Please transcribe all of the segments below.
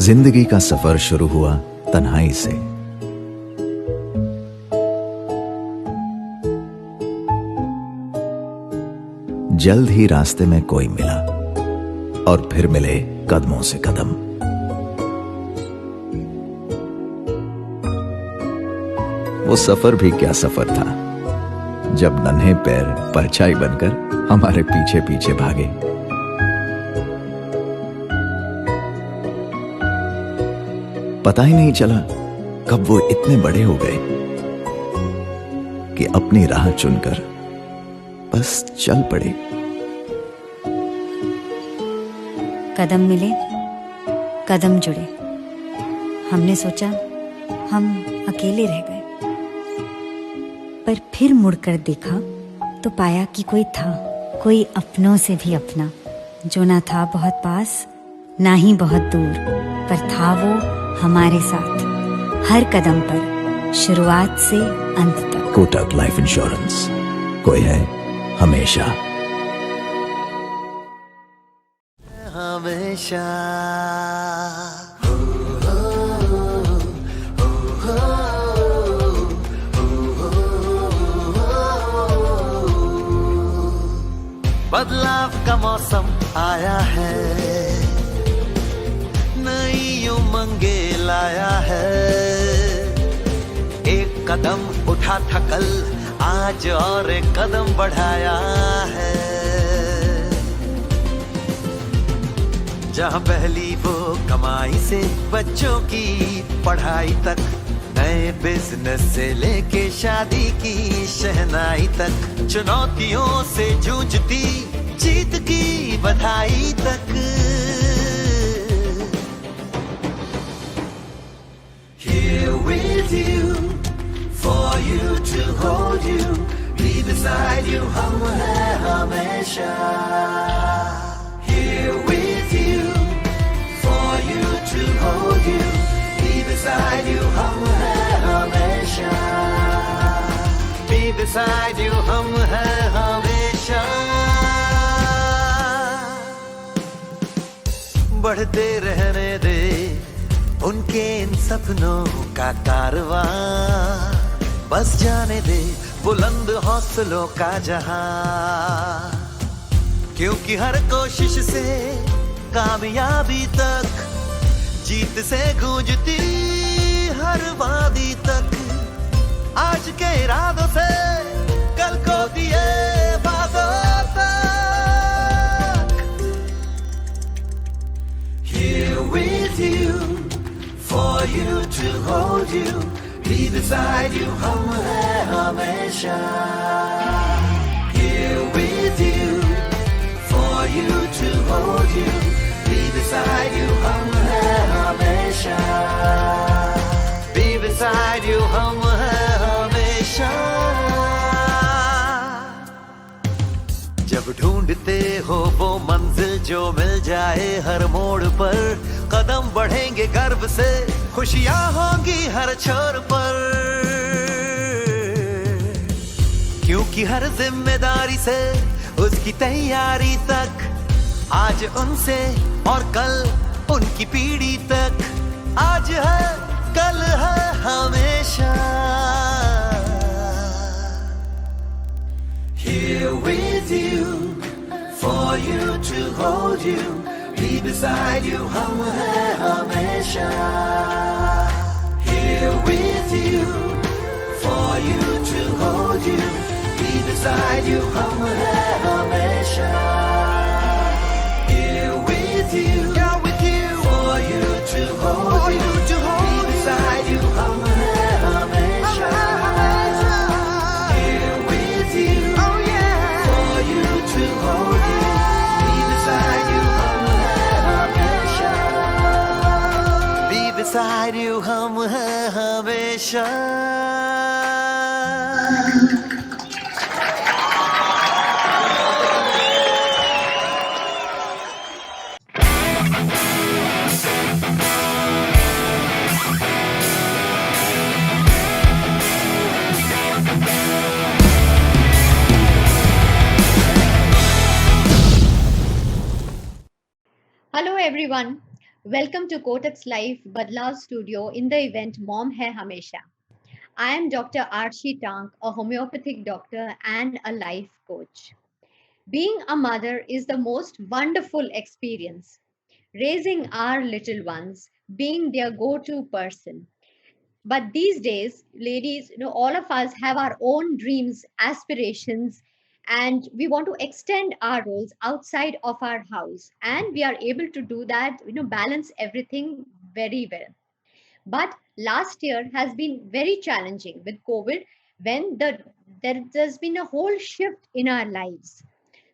जिंदगी का सफर शुरू हुआ तन्हाई से। जल्द ही रास्ते में कोई मिला और फिर मिले कदमों से कदम। वो सफर भी क्या सफर था, जब नन्हे पैर परछाई बनकर हमारे पीछे पीछे भागे। पता ही नहीं चला कब वो इतने बड़े हो गए कि अपनी राह चुनकर बस चल पड़े। कदम मिले, कदम जुड़े। हमने सोचा हम अकेले रह गए, पर फिर मुड़कर देखा तो पाया कि कोई था, कोई अपनों से भी अपना, जो ना था बहुत पास ना ही बहुत दूर, पर था वो हमारे साथ हर कदम पर, शुरुआत से अंत तक। कोटक लाइफ इंश्योरेंस, कोई है हमेशा। हमेशा बदलाव का मौसम आया है, नई उमंगे लाया है। एक कदम उठा था कल, आज और एक कदम बढ़ाया है। जहाँ पहली वो कमाई से बच्चों की पढ़ाई तक, नए बिजनेस से लेके शादी की शहनाई तक, चुनौतियों से जूझती जीत की बधाई तक। Here with you, for you to hold you, be beside you, हम हैं हमेशा। Here with you, for you to hold you, be beside you, हम हैं हमेशा। Be beside you, हम हैं हमेशा। बढ़ते रहने दे उनके इन सपनों का कारवां, बस जाने दे बुलंद हौसलों का जहां। क्योंकि हर कोशिश से कामयाबी तक, जीत से गूंजती हर वादी तक, आज के इरादों से कल को दिए वादों तक। Here with you, for you to hold you, be beside you, हम हैं हमेशा। Here with you, for you to hold you, be beside you, हम हैं हमेशा। Be beside you, हम हैं हमेशा। जब ढूंढते हो वो मंजिल जो मिल जाए हर मोड़ पर, कदम बढ़ेंगे गर्व से, खुशियां होंगी हर छोर पर। क्योंकि हर जिम्मेदारी से उसकी तैयारी तक, आज उनसे और कल उनकी पीढ़ी तक, आज है कल है हमेशा। Here with you, for you to hold you, be beside you, हम हैं हमेशा। Here with you, for you to hold you, be beside you, हम हैं हमेशा। Here with you, for you to hold you, be beside you, हम हैं हमेशा। Here with you, for you to hold you, be beside you, हम हैं हमेशा। Be beside you, हम हैं हमेशा। Hello everyone. Welcome to Kotak's Life Badlav Studio in the event Mom Hai Hamesha. I am Dr. Archie Tank, a homeopathic doctor and a life coach. Being a mother is the most wonderful experience. Raising our little ones, being their go to person. But these days, ladies, all of us have our own dreams, aspirations, and we want to extend our roles outside of our house. And we are able to do that, balance everything very well. But last year has been very challenging with COVID when there's been a whole shift in our lives.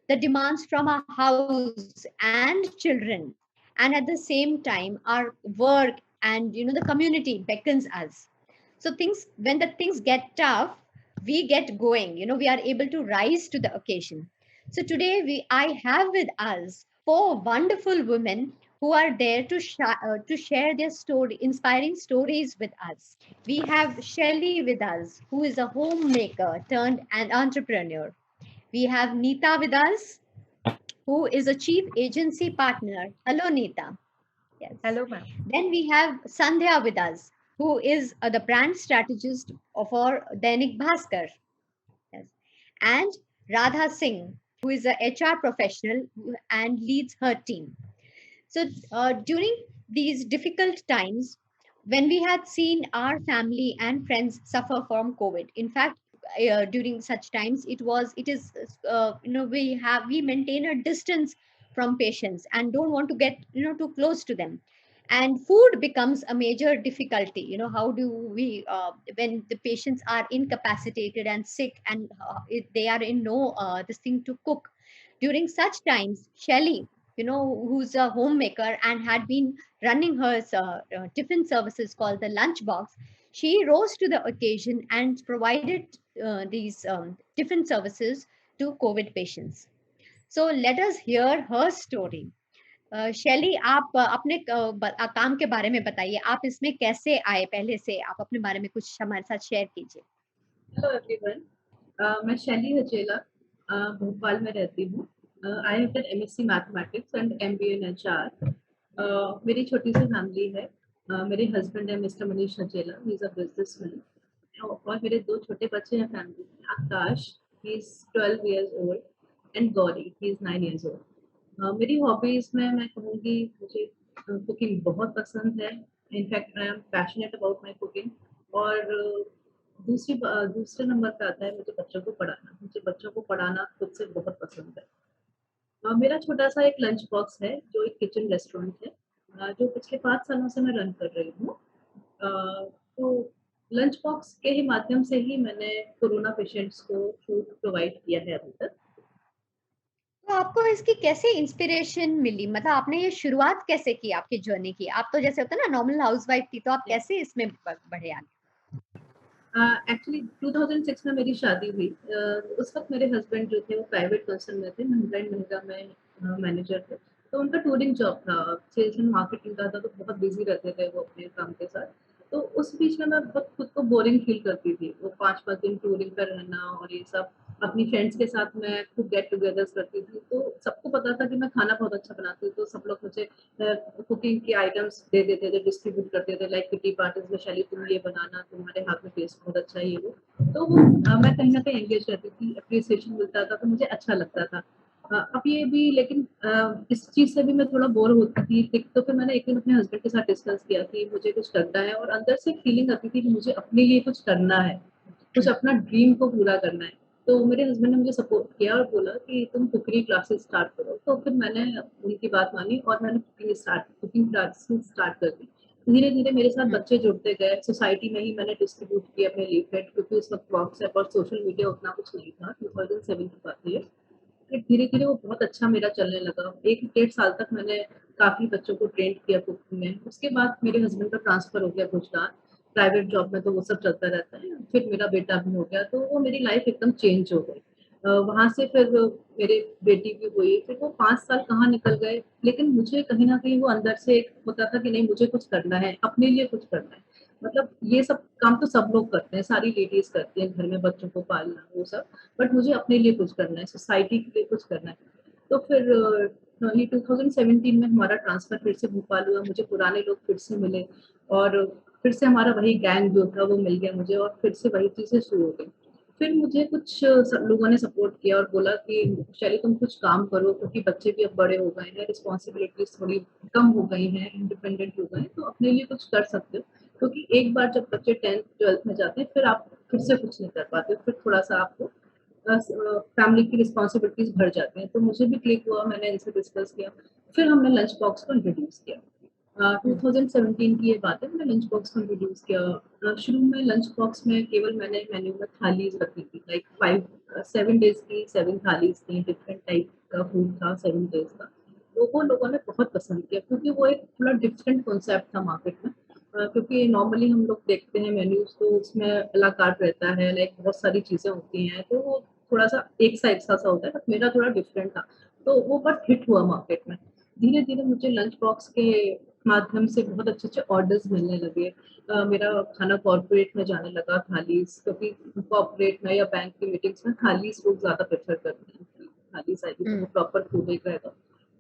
The demands from our house and children, and at the same time our work and the community beckons us. So things when the things get tough, we get going. We are able to rise to the occasion. So today I have with us four wonderful women who are there to share their story, inspiring stories with us. We have Shelley with us, who is a homemaker turned an entrepreneur. We have Neeta with us, who is a chief agency partner. Hello, Neeta. Yes. Hello, ma'am. Then we have Sandhya with us, who is the brand strategist for Dainik Bhaskar. Yes. And Radha Singh, who is a HR professional and leads her team. So during these difficult times, when we had seen our family and friends suffer from COVID, in fact, during such times, we maintain a distance from patients and don't want to get too close to them, and food becomes a major difficulty. How do we when the patients are incapacitated and sick, and they are in no this thing to cook during such times. Shelley, who's a homemaker and had been running her tiffin services called the Lunchbox, she rose to the occasion and provided these tiffin services to COVID patients. So let us hear her story. शैली, आप अपने काम के बारे में बताइए, आप इसमें कैसे आए? पहले से आप अपने बारे में कुछ हमारे साथ शेयर कीजिए। हेलो एवरीवन, मैं शैली हजेला भोपाल में रहती हूँ। I have done MSc mathematics and MBA in HR. मेरी छोटी सी फैमिली है। मेरे हस्बैंड है mister Manish Hajela, he is a businessman, और मेरे दो छोटे बच्चे हैं फैमिली में। Akash, he is 12 years old, and Gauri, he is 9 years old. मेरी हॉबीज में मैं कहूँगी, मुझे कुकिंग बहुत पसंद है। In fact I am passionate about my cooking. और दूसरे नंबर पे आता है मुझे बच्चों को पढ़ाना। मुझे बच्चों को पढ़ाना खुद से बहुत पसंद है। मेरा छोटा सा एक लंच बॉक्स है जो एक किचन रेस्टोरेंट है, जो पिछले 5 सालों से मैं रन कर रही हूँ। तो लंच बॉक्स के ही माध्यम से ही मैंने कोरोना पेशेंट्स को फूड प्रोवाइड किया है अभी तक। तो आपको इसकी कैसे इंस्पिरेशन मिली? मतलब आपने ये शुरुआत कैसे की आपकी जर्नी की? आप तो जैसे होता है ना नॉर्मल हाउसवाइफ थी, तो आप कैसे इसमें बढ़े आगे? एक्चुअली 2006 में मेरी शादी हुई। उस वक्त मेरे हस्बैंड जो थे वो प्राइवेट कंसर्न में थे, महिंद्रा एंड महिंद्रा में मैनेजर थे। तो उनका टूरिंग जॉब था, सेल्स एंड मार्केटिंग का था, तो बहुत बिजी रहते थे वो अपने काम के साथ। तो उस बीच में मैं बहुत खुद को बोरिंग फील करती थी। वो 5-5 दिन टूरिंग पर रहना और ये सब, अपनी फ्रेंड्स के साथ मैं खूब गेट टुगेदर्स करती थी। तो सबको पता था कि मैं खाना बहुत अच्छा बनाती हूँ, तो सब लोग मुझे कुकिंग के आइटम्स दे देते थे, डिस्ट्रीब्यूट करते थे, लाइक किटी पार्टीज में, शैली तुम ये बनाना, तुम्हारे हाथ में टेस्ट बहुत अच्छा है ये वो। तो वो मैं कहीं ना कहीं एंगेज रहती थी, अप्रिसिएशन मिलता था, तो मुझे अच्छा लगता था। अब ये भी, लेकिन इस चीज से भी मैं थोड़ा बोर होती थी। तो फिर मैंने एक दिन अपने हस्बैंड के साथ डिस्कस किया कि मुझे कुछ करना है, और अंदर से फीलिंग आती थी कि मुझे अपने लिए कुछ करना है, कुछ अपना ड्रीम को पूरा करना है। तो मेरे हस्बैंड ने मुझे सपोर्ट किया और बोला कि तुम कुकिंग क्लासेस स्टार्ट करो। तो फिर मैंने उनकी बात मानी और मैंने कुकिंग क्लासेस स्टार्ट कर दी। धीरे धीरे मेरे साथ बच्चे जुड़ते गए। सोसाइटी में ही मैंने डिस्ट्रीब्यूट किया अपने लीफलेट, क्योंकि उस वक्त व्हाट्सएप और सोशल मीडिया उतना कुछ नहीं था। 2007 की बात है। फिर धीरे धीरे वो बहुत अच्छा मेरा चलने लगा। 1-1.5 साल तक मैंने काफी बच्चों को ट्रेन किया कुकिंग में। उसके बाद मेरे हस्बैंड का ट्रांसफर हो गया गुजरात, प्राइवेट जॉब में, तो वो सब चलता रहता है। फिर मेरा बेटा भी हो गया, तो वो मेरी लाइफ एकदम चेंज हो गई। वहाँ से फिर मेरे बेटी भी हुई। फिर वो 5 साल कहाँ निकल गए, लेकिन मुझे कहीं न कहीं वो अंदर से एक होता था कि नहीं, मुझे कुछ करना है, अपने लिए कुछ करना है। मतलब ये सब काम तो सब लोग करते हैं, सारी लेडीज़ करती हैं, घर में बच्चों को पालना वो सब, बट मुझे अपने लिए कुछ करना है, सोसाइटी के लिए कुछ करना है। तो फिर ये 2017 में हमारा ट्रांसफर फिर से भोपाल हुआ, मुझे पुराने लोग फिर से मिले और फिर से हमारा वही गैंग जो था वो मिल गया मुझे और फिर से वही चीज़ें शुरू हो गई। फिर मुझे कुछ लोगों ने सपोर्ट किया और बोला कि शैली तुम कुछ काम करो क्योंकि बच्चे भी अब बड़े हो गए हैं, रिस्पॉन्सिबिलिटीज़ थोड़ी कम हो गई हैं, इंडिपेंडेंट हो गए हैं, तो अपने लिए कुछ कर सकते हो। क्योंकि एक बार जब बच्चे 10th-12th में जाते हैं फिर आप फिर से कुछ नहीं कर पाते, फिर थोड़ा-सा आपको फैमिली की रिस्पॉन्सिबिलिटीज बढ़ जाते हैं, तो मुझे भी क्लिक हुआ, मैंने इनसे डिस्कस किया, फिर हमने लंच बॉक्स को इंट्रोड्यूस किया। 2017 की ये बात है, मैंने लंच बॉक्स को इंट्रोड्यूस किया। शुरू में लंच बॉक्स में केवल मैंने मेन्यू में थालीज रखी थी, लाइक 7 डेज की 7 थालीज थी, डिफरेंट टाइप का फूड था 7 डेज का। तो वो लोगों ने बहुत पसंद किया क्योंकि वो एक थोड़ा डिफरेंट कॉन्सेप्ट था मार्केट में। क्योंकि नॉर्मली हम लोग देखते हैं मेन्यूज तो उसमें अ ला कार्ट रहता है, लाइक बहुत सारी चीज़ें होती हैं, तो वो थोड़ा-सा एक सा एक सा होता है, बट मेरा थोड़ा डिफरेंट था। तो वो बहुत हिट हुआ मार्केट में। धीरे-धीरे मुझे लंच बॉक्स के माध्यम से बहुत अच्छे-अच्छे ऑर्डर्स मिलने लगे। मेरा खाना कॉर्पोरेट में जाने लगा थालीज़, क्योंकि कॉर्पोरेट में या बैंक की मीटिंग्स में थालीज़ लोग ज़्यादा प्रेफ़र करते हैं कि थालीज़ आएगी तो वो हम्म प्रॉपर फूड एक रहेगा।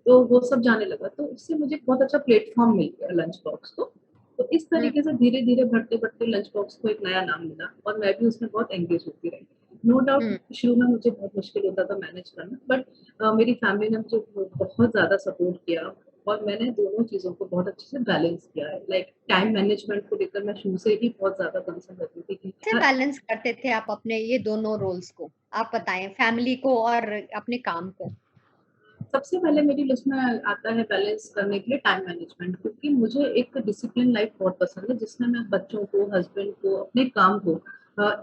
तो वो सब जाने लगा, तो उससे मुझे बहुत अच्छा प्लेटफ़ॉर्म मिल गया लंच बॉक्स को। तो इस हम्म तरीके से धीरे-धीरे बढ़ते-बढ़ते लंच बॉक्स को एक नया नाम मिला और मैं भी उसमें बहुत एंगेज होती रही। नो डाउट हम्म शुरू में मुझे बहुत मुश्किल होता था मैनेज करना, बट मेरी फैमिली ने मुझे बहुत ज़्यादा सपोर्ट किया और मैंने दोनों चीज़ों को बहुत अच्छे से बैलेंस किया है। लाइक टाइम मैनेजमेंट को लेकर मैं शुरू से ही बहुत ज़्यादा कंसर्न रहती थी कि कैसे हर बैलेंस करते थे आप अपने ये दोनों रोल्स को? आप बताएँ, फैमिली को और अपने काम को? सबसे पहले मेरी लिस्ट में आता है बैलेंस करने के लिए टाइम मैनेजमेंट, क्योंकि मुझे एक डिसिप्लिन लाइफ बहुत पसंद है जिसमें मैं बच्चों को, हस्बैंड को, अपने काम को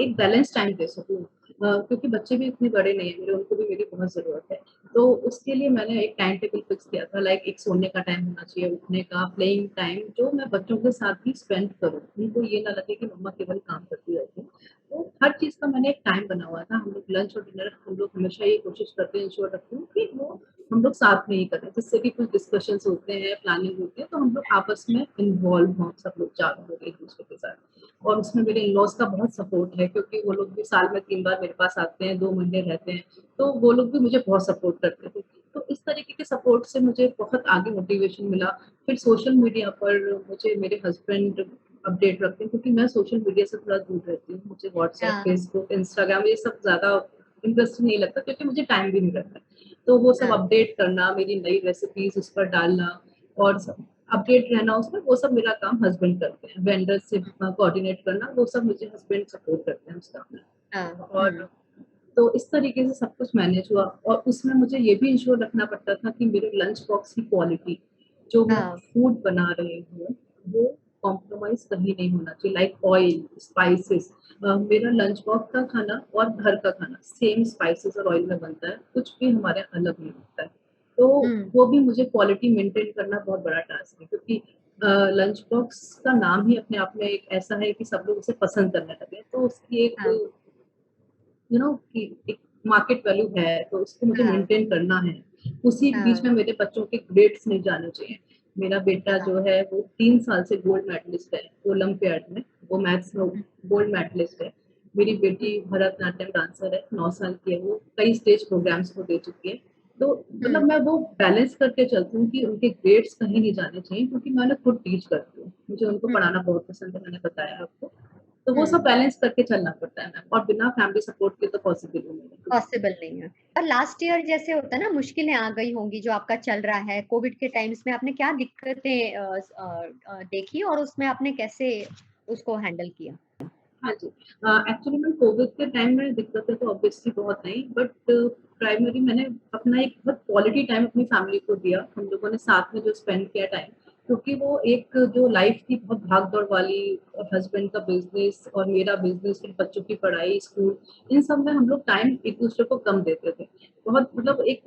एक बैलेंस टाइम दे सकूँ। क्योंकि बच्चे भी इतने बड़े नहीं हैं मेरे, उनको भी मेरी बहुत ज़रूरत है। तो उसके लिए मैंने एक टाइम टेबल फिक्स किया था, लाइक एक सोने का टाइम होना चाहिए, उठने का, प्लेइंग टाइम, जो मैं बच्चों के साथ भी स्पेंड करूँ। उनको ये ना लगे कि मम्मा केवल काम करती रहती है। तो हर चीज़ का मैंने एक टाइम बना हुआ था। हम लोग लंच और डिनर हम लोग हमेशा ये कोशिश करते हैं, इंश्योर रखते हैं कि वो हम लोग साथ में ही करें, जिससे कि कुछ डिस्कशंस होते हैं, प्लानिंग होती है, तो हम लोग आपस में इन्वॉल्व हों, सब लोग चारों लोग एक-दूसरे के साथ। और उसमें मेरे इन-लॉज़ का बहुत सपोर्ट है क्योंकि वो लोग भी साल में 3 बार मेरे पास आते हैं, 2 महीने रहते हैं, तो वो लोग भी मुझे बहुत सपोर्ट करते थे। तो इस तरीके के सपोर्ट से मुझे बहुत आगे मोटिवेशन मिला। फिर सोशल मीडिया पर मुझे मेरे हस्बैंड अपडेट रखते हैं क्योंकि मैं सोशल मीडिया से थोड़ा दूर रहती हूँ। मुझे व्हाट्सएप, हाँ, फेसबुक, इंस्टाग्राम ये सब ज़्यादा इंटरेस्टिंग नहीं लगता क्योंकि मुझे टाइम भी नहीं रहता। तो वो सब हाँ, अपडेट करना, मेरी नई रेसिपीज़ उस पर डालना और सब अपडेट रहना उसमें, वो सब मेरा काम हस्बैंड करते हैं। वेंडर से कोऑर्डिनेट करना, वो सब मुझे हस्बैंड सपोर्ट करते हैं उस काम में। हाँ, और तो इस तरीके से सब कुछ मैनेज हुआ और उसमें मुझे ये भी इंश्योर रखना पड़ता था कि मेरे लंच बॉक्स की क्वालिटी, जो मैं हाँ, फूड बना रही हूँ, वो कॉम्प्रोमाइज़ कहीं नहीं होना चाहिए, लाइक ऑयल, स्पाइसेस। मेरा लंच बॉक्स का खाना और घर का खाना सेम स्पाइसेस और ऑयल में बनता है, कुछ भी हमारे यहाँ अलग नहीं होता है। तो हुँ, वो भी मुझे क्वालिटी मेंटेन करना बहुत बड़ा टास्क है क्योंकि लंच बॉक्स का नाम ही अपने आप में एक ऐसा है कि सब लोग उसे पसंद करने लगे, तो उसकी एक हाँ, कि एक मार्केट वैल्यू है, तो उसको मुझे हाँ, मेंटेन करना है। उसी बीच हाँ, में मेरे बच्चों के ग्रेड्स नहीं जाने चाहिए। मेरा बेटा हाँ, जो है वो 3 साल से गोल्ड मेडलिस्ट है ओलंपियाड में, वो मैथ्स में हुँ, गोल्ड मेडलिस्ट है। मेरी बेटी भरतनाट्यम डांसर है, 9 साल की है वो, कई स्टेज प्रोग्राम्स को दे चुकी है। तो मतलब हुँ, मैं वो बैलेंस करके चलती हूँ कि उनके ग्रेड्स कहीं नहीं जाने चाहिए क्योंकि मैं उन्हें खुद टीच करती हूँ। मुझे उनको हुँ, पढ़ाना बहुत पसंद है, मैंने बताया आपको। तो वो सब हुँ। बैलेंस करके चलना पड़ता है मैम, और बिना फैमिली सपोर्ट के तो पॉसिबल ही नहीं है। पॉसिबल नहीं है। और लास्ट ईयर जैसे होता है ना, मुश्किलें आ गई होंगी जो आपका चल रहा है, कोविड के टाइम्स में आपने क्या दिक्कतें देखी और उसमें आपने कैसे उसको हैंडल किया? हाँ जी। एक्चुअली मैं कोविड के टाइम में दिक्कतें तो ऑब्वियसली बहुत आई, बट प्राइमरी मैंने अपना एक बहुत क्वालिटी टाइम अपनी फैमिली को दिया। हम लोगों ने साथ में जो स्पेंड किया टाइम, क्योंकि वो एक जो लाइफ थी बहुत भाग-दौड़ वाली, हस्बैंड का बिज़नेस और मेरा बिज़नेस, फिर बच्चों की पढ़ाई, स्कूल, इन सब में हम लोग टाइम एक-दूसरे को कम देते थे। बहुत मतलब एक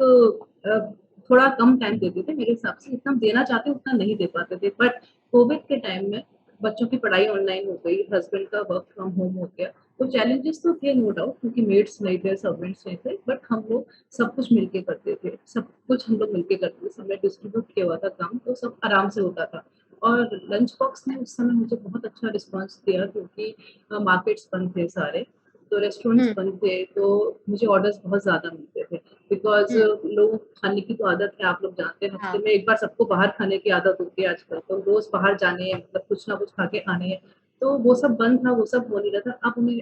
थोड़ा कम टाइम देते थे मेरे हिसाब से, जितना हम देना चाहते उतना नहीं दे पाते थे। बट कोविड के टाइम में बच्चों की पढ़ाई ऑनलाइन हो गई, हस्बैंड का वर्क फ्रॉम होम हो गया, तो चैलेंजेस तो थे नो डाउट क्योंकि मेड्स नहीं थे, सर्वेंट्स नहीं थे, बट हम लोग सब कुछ मिलके करते थे, सब कुछ हम लोग मिलके करते थे, सबने डिस्ट्रीब्यूट किया हुआ था काम, तो सब आराम से होता था। और लंच बॉक्स ने उस समय मुझे बहुत अच्छा रिस्पॉन्स दिया क्योंकि मार्केट्स बंद थे सारे, तो रेस्टोरेंट्स हुँ, बंद थे, तो मुझे ऑर्डर्स बहुत ज़्यादा मिलते थे। बिकॉज़ हम्म। लोग खाने की तो आदत है, आप लोग जानते हैं, हफ्ते हाँ। में एक बार सबको बाहर खाने की आदत होती है आजकल, तो रोज़ बाहर जाने मतलब कुछ ना कुछ खा के आने हैं। तो वो सब बंद था, वो सब हो नहीं रहा था। अब उन्हें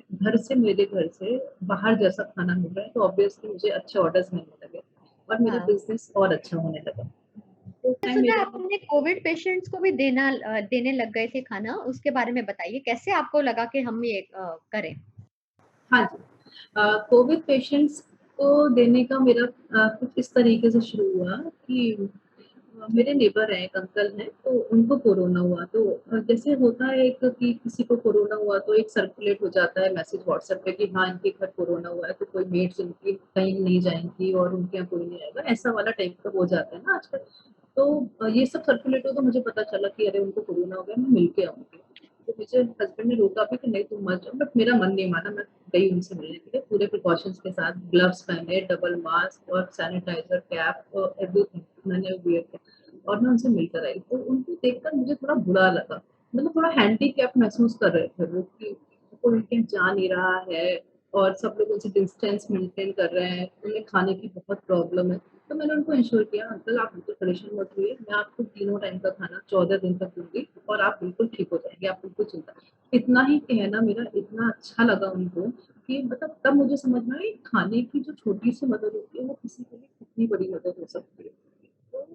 मेरे घर से बाहर जैसा खाना मिल रहा है, तो ऑब्वियसली मुझे अच्छे ऑर्डर्स मिलने लगे और मेरा हाँ। बिज़नेस और अच्छा होने लगा। तो मैंने टाइम सुना है मेरा आप अपने कोविड पेशेंट्स को भी देने लग गए थे खाना, उसके बारे में बताइए कैसे आपको लगा कि हम ये करें? हाँ जी। कोविड पेशेंट्स को देने का मेरा कुछ इस तरीके से शुरू हुआ कि मेरे नेबर हैं, एक अंकल हैं, तो उनको कोरोना हुआ। तो जैसे होता है एक कि किसी को कोरोना हुआ तो एक सर्कुलेट हो जाता है मैसेज व्हाट्सएप पे कि हाँ, इनके घर कोरोना हुआ है, तो कोई मेट्स उनकी कहीं नहीं जाएँगी और उनके यहाँ कोई नहीं आएगा, ऐसा वाला टाइप का हो जाता है ना आजकल। तो ये सब सर्कुलेट हुआ तो मुझे पता चला कि अरे उनको कोरोना हो गया, मैं मिल के आऊँगी। तो मुझे हस्बैंड ने रोका भी कि नहीं तुम मत जाओ, बट मेरा मन नहीं माना, मैं गई उनसे मिलने के लिए पूरे प्रिकॉशंस के साथ, ग्लव्स पहने, डबल मास्क और सैनिटाइज़र, कैप एवरीथिंग मैंने वियर किया और मैं उनसे मिलकर आई। तो उनको देखकर मुझे थोड़ा बुरा लगा, मतलब थोड़ा हैंडीकैप्ड महसूस कर रहे थे वो कि कोई उनके यहाँ जा नहीं रहा है और सब लोग उनसे डिस्टेंस मेंटेन कर रहे हैं, उन्हें खाने की बहुत प्रॉब्लम है। तो मैंने उनको एश्योर किया, अंकल आप बिल्कुल परेशान मत होइए, मैं आपको तीनों टाइम का खाना 14 दिन तक दूँगी और आप बिल्कुल ठीक हो जाएँगे, आप बिल्कुल चिंता इतना ही कहना मेरा इतना अच्छा लगा उनको कि मतलब तब मुझे समझ में आई खाने की जो छोटी-सी मदद होती है, वो किसी के लिए कितनी बड़ी मदद हो सकती है। तो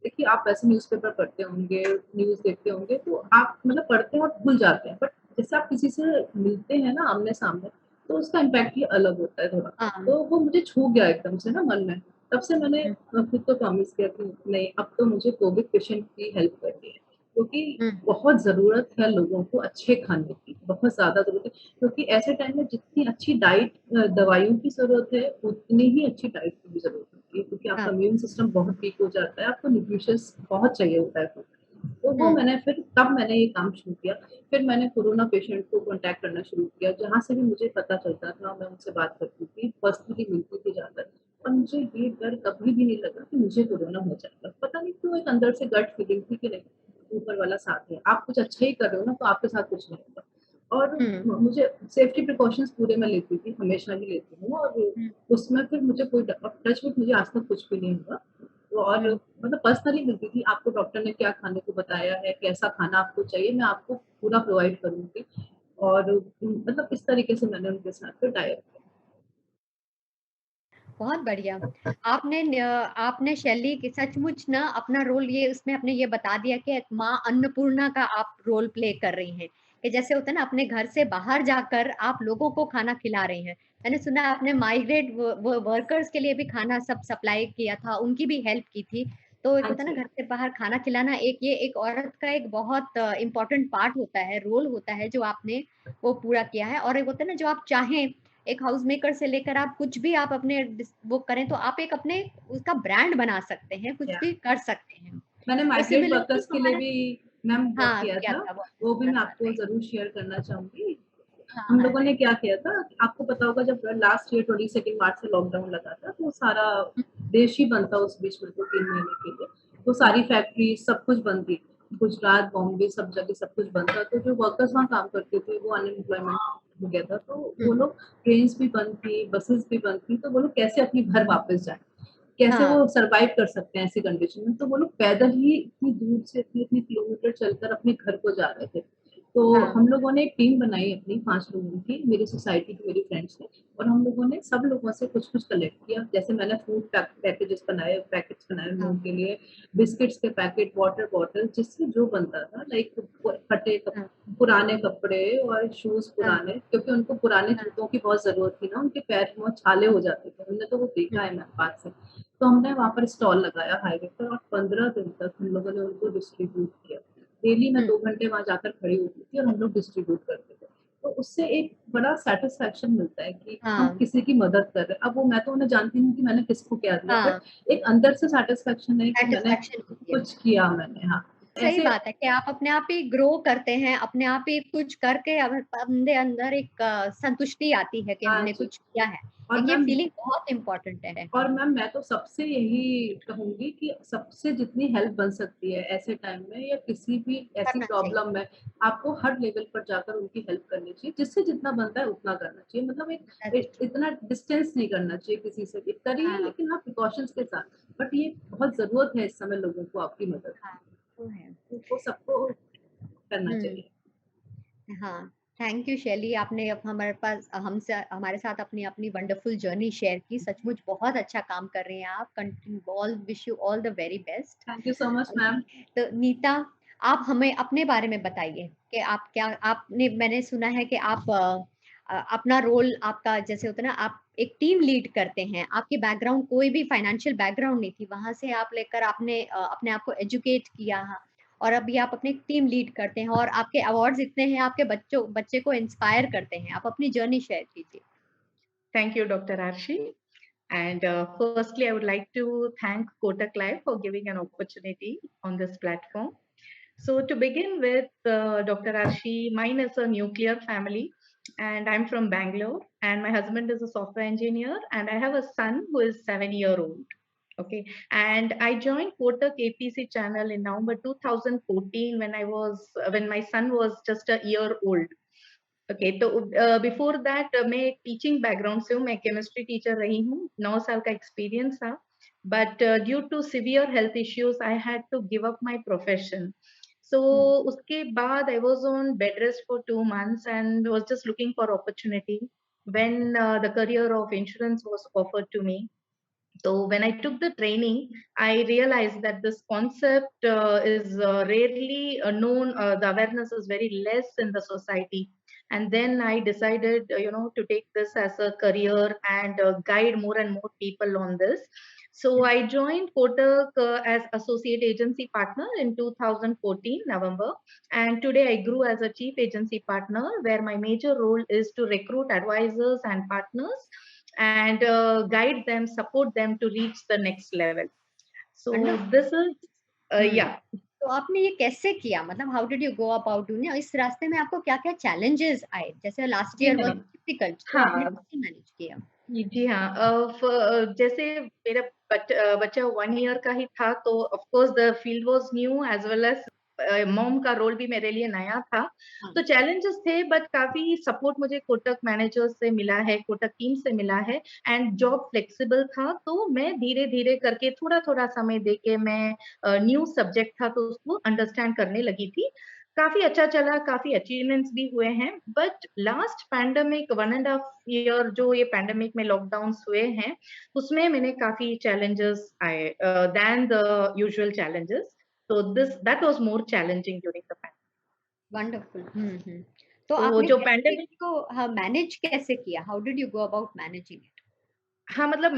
देखिए आप वैसे न्यूज़पेपर पढ़ते होंगे, न्यूज़ देखते होंगे तो आप मतलब पढ़ते हैं और भूल जाते हैं, बट जैसे आप किसी से मिलते हैं ना आमने-सामने, तो उसका इम्पैक्ट ही अलग होता है थोड़ा। हाँ। तो वो मुझे छू गया एकदम से ना मन में। तब से मैंने हुँ, खुद को प्रॉमिस किया कि नहीं अब तो मुझे कोविड पेशेंट की हेल्प करनी है, क्योंकि हुँ, बहुत ज़रूरत है लोगों को अच्छे खाने की, बहुत ज़्यादा ज़रूरत है। क्योंकि ऐसे टाइम में जितनी अच्छी डाइट दवाइयों की ज़रूरत है, उतनी ही अच्छी डाइट की भी ज़रूरत होती है, क्योंकि आपका हाँ। इम्यून सिस्टम बहुत वीक हो जाता है, आपको न्यूट्रिशियस बहुत चाहिए होता है फूड। तो वो हुँ, मैंने फिर तब मैंने ये काम शुरू किया। फिर मैंने कोरोना पेशेंट को कॉन्टैक्ट करना शुरू किया, जहाँ से भी मुझे पता चलता था, मैं उनसे बात करती थी, पर्सनली मिलती थी जाकर और मुझे ये डर कभी भी नहीं लगा कि मुझे कोरोना हो जाएगा। पता नहीं क्यों एक अंदर से गट फीलिंग थी कि नहीं, ऊपर वाला साथ है। आप कुछ अच्छा ही कर रहे हो ना, तो आपके साथ कुछ नहीं होगा। और हुँ, मुझे सेफ्टी प्रिकॉशंस पूरे मैं लेती थी, हमेशा ही लेती हूँ और हुँ, उसमें फिर मुझे कोई टच वुड मुझे आज तक कुछ भी नहीं हुआ। और हुँ। मतलब पर्सनली मिलती थी, आपको डॉक्टर ने क्या खाने को बताया है, कैसा खाना आपको चाहिए, मैं आपको पूरा प्रोवाइड करूँगी और मतलब इस तरीके से मैंने उनके साथ फिर टाई अप किया। बहुत बढ़िया। आपने शैली की सचमुच ना अपना रोल ये उसमें आपने ये बता दिया कि एक माँ अन्नपूर्णा का आप रोल प्ले कर रही हैं, कि जैसे होता है ना अपने घर से बाहर जाकर आप लोगों को खाना खिला रही हैं। मैंने सुना है आपने माइग्रेट व वर्कर्स के लिए भी खाना सब सप्लाई किया था, उनकी भी हेल्प की थी। तो एक हाँ होता है ना जी, घर से बाहर खाना खिलाना एक औरत का एक बहुत इम्पोर्टेंट पार्ट होता है, रोल होता है जो आपने वो पूरा किया है और एक होता है ना जो आप चाहें एक हाउस मेकर से लेकर आप कुछ भी आप अपने वो करें तो आप एक अपने उसका ब्रांड बना सकते हैं, कुछ या भी कर सकते हैं। मैंने तो माइग्रेंट सिमिलरली वर्कर्स के लिए हमारा भी मैम वर्क हाँ, किया किया था, था बहुत वो भी अच्छा मैं था, आपको राइट। ज़रूर शेयर करना चाहूँगी। हाँ, हम हाँ, लोगों ने राइट। क्या किया था, आपको पता होगा जब लास्ट ईयर 22 मार्च से लॉकडाउन लगा था, तो सारा हुँ, देश ही बंद था उस बीच में तो 3 महीने के लिए। तो हुँ, सारी फैक्ट्री सब कुछ बंद थी। गुजरात, बॉम्बे सब जगह सब कुछ बंद था, तो जो वर्कर्स वहाँ काम करते थे वो अनएम्प्लॉयमेंट हो गया था। तो हुँ, वो लोग ट्रेन्स भी बंद थी, बसेस भी बंद थी, तो वो लोग कैसे अपने घर वापस जाएँ? कैसे हाँ, वो सर्वाइव कर सकते हैं ऐसी कंडीशन में? तो वो लोग पैदल ही इतनी दूर से इतने-इतने किलोमीटर चलकर अपने घर को जा रहे थे। तो हाँ, हम लोगों ने एक टीम बनाई अपनी 5 लोगों की, मेरी सोसाइटी की मेरी फ्रेंड्स ने और हम लोगों ने सब लोगों से कुछ-कुछ कलेक्ट किया। जैसे मैंने फूड पैकेट्स बनाए उन लोगों हाँ, के लिए, बिस्किट्स के पैकेट, वाटर बॉटल जिससे जो बनता था लाइक फटे कप हाँ, पुराने कपड़े और शूज़ हाँ, पुराने क्योंकि उनको पुराने हाँ, जूतों की बहुत ज़रूरत थी ना, उनके पैर में छाले हो जाते थे। हमने तो वो हुँ, देखा है मैं पास से। तो हमने वहाँ पर स्टॉल लगाया हाईवे पर और 15 दिन तक हम लोगों ने उनको डिस्ट्रीब्यूट किया। डेली मैं हुँ, 2 घंटे वहाँ जाकर खड़ी होती थी और हम लोग डिस्ट्रीब्यूट करते थे। तो उससे एक बड़ा सैटिस्फैक्शन मिलता है कि हम हाँ, किसी की मदद कर रहे हैं। अब वो मैं तो उन्हें जानती नहीं कि मैंने किसको क्या दिया हाँ, बट एक अंदर से सैटिस्फैक्शन है कि मैंने सैटिस्फैक्शन होती है। कुछ किया मैंने हाँ। सही ऐसे बात है कि आप अपने आप ही ग्रो करते हैं, अपने आप ही कुछ करके अब अपने अंदर एक संतुष्टि आती है कि हाँ हमने जी। कुछ किया है। और ये मैम फीलिंग बहुत इम्पोर्टेंट है। और मैम मैं तो सबसे यही कहूँगी कि सबसे जितनी हेल्प बन सकती है ऐसे टाइम में या किसी भी ऐसी करना चाहिए। प्रॉब्लम में, आपको हर लेवल पर जाकर उनकी हेल्प करनी चाहिए। जिससे जितना बनता है उतना करना चाहिए। मतलब दैट्स ट्रू। इतना डिस्टेंस नहीं करना चाहिए किसी से भी। करिए हाँ, लेकिन हाँ प्रिकॉशंस के साथ। बट ये बहुत ज़रूरत है इस समय लोगों को आपकी मदद हाँ, की। वो है। तो वो सबको करना हुँ। चाहिए। हाँ, थैंक यू शैली, आपने अब हमारे पास हमसे हमारे साथ अपनी अपनी वंडरफुल जर्नी शेयर की। सचमुच बहुत अच्छा काम कर रही हैं आप। Continue all wish you all the very best. Thank you so much ma'am. तो नीता, आप हमें अपने बारे में बताइए कि आप क्या आपने मैंने सुना है कि आप अपना रोल आपका जैसे होता है ना, आप एक टीम लीड करते हैं। आपकी बैकग्राउंड कोई भी फाइनेंशियल बैकग्राउंड नहीं थी। वहाँ से आप लेकर आपने अपने आप को एजुकेट किया और अभी आप अपनी टीम लीड करते हैं और आपके अवार्ड्स इतने हैं, आपके बच्चे को इंस्पायर करते हैं। आप अपनी जर्नी शेयर कीजिए। Thank you, Dr. Arshi. And firstly, I would like to thank Kotak Life for giving an opportunity on this platform. So, to begin with, Dr. Arshi, mine is a nuclear family, and I'm from Bangalore, and my husband is a software engineer, and I have a son who is 7 years old. Okay, and I joined Kotak APC channel in November 2014 when my son was just a year old. Okay तो before that मैं एक teaching background से हूँ, मैं chemistry teacher रही हूँ, 9 साल का एक्सपीरियंस था, but due to severe health issues I had to give up my profession. So उसके बाद I was on bed rest for 2 months and was just looking for opportunity when the career of insurance was offered to me. So when I took the training, I realized that this concept is rarely known. The awareness is very less in the society. And then I decided, to take this as a career and guide more and more people on this. So I joined Kotak as associate agency partner in 2014 November, and today I grew as a chief agency partner, where my major role is to recruit advisors and partners and guide them, support them to reach the next level. So this wonderful. is, hmm. yeah. तो आपने ये कैसे किया? मतलब how did you go about doing इस रास्ते में आपको क्या-क्या चैलेंजेस आए? जैसे लास्ट जी ईयर वाज़ मैम. डिफिकल्ट, तो आपने हाँ. कैसे मैनेज किया? जी हाँ. जैसे मेरा बच्चा 1 year का ही था, तो of course the field was new as well as mom का रोल भी मेरे लिए नया था. हाँ। तो चैलेंजेस थे, बट काफी सपोर्ट मुझे कोटक मैनेजर्स से मिला है, कोटक टीम से मिला है, एंड जॉब फ्लेक्सिबल था, तो मैं धीरे धीरे करके थोड़ा थोड़ा समय देके मैं न्यू सब्जेक्ट था तो उसको अंडरस्टैंड करने लगी थी. काफी अच्छा चला, काफी अचीवमेंट्स भी हुए हैं, बट लास्ट पैंडेमिक 1.5 year जो ये पैंडेमिक में लॉकडाउन्स हुए हैं, उसमें मैंने काफी चैलेंजेस आए then the usual challenges. So that was more challenging during the pandemic. Wonderful. हुँ। तो तो आपने जो पैंडेमिक पैंडेमिक, को मैनेज कैसे किया? How did you go about managing it? हाँ, मतलब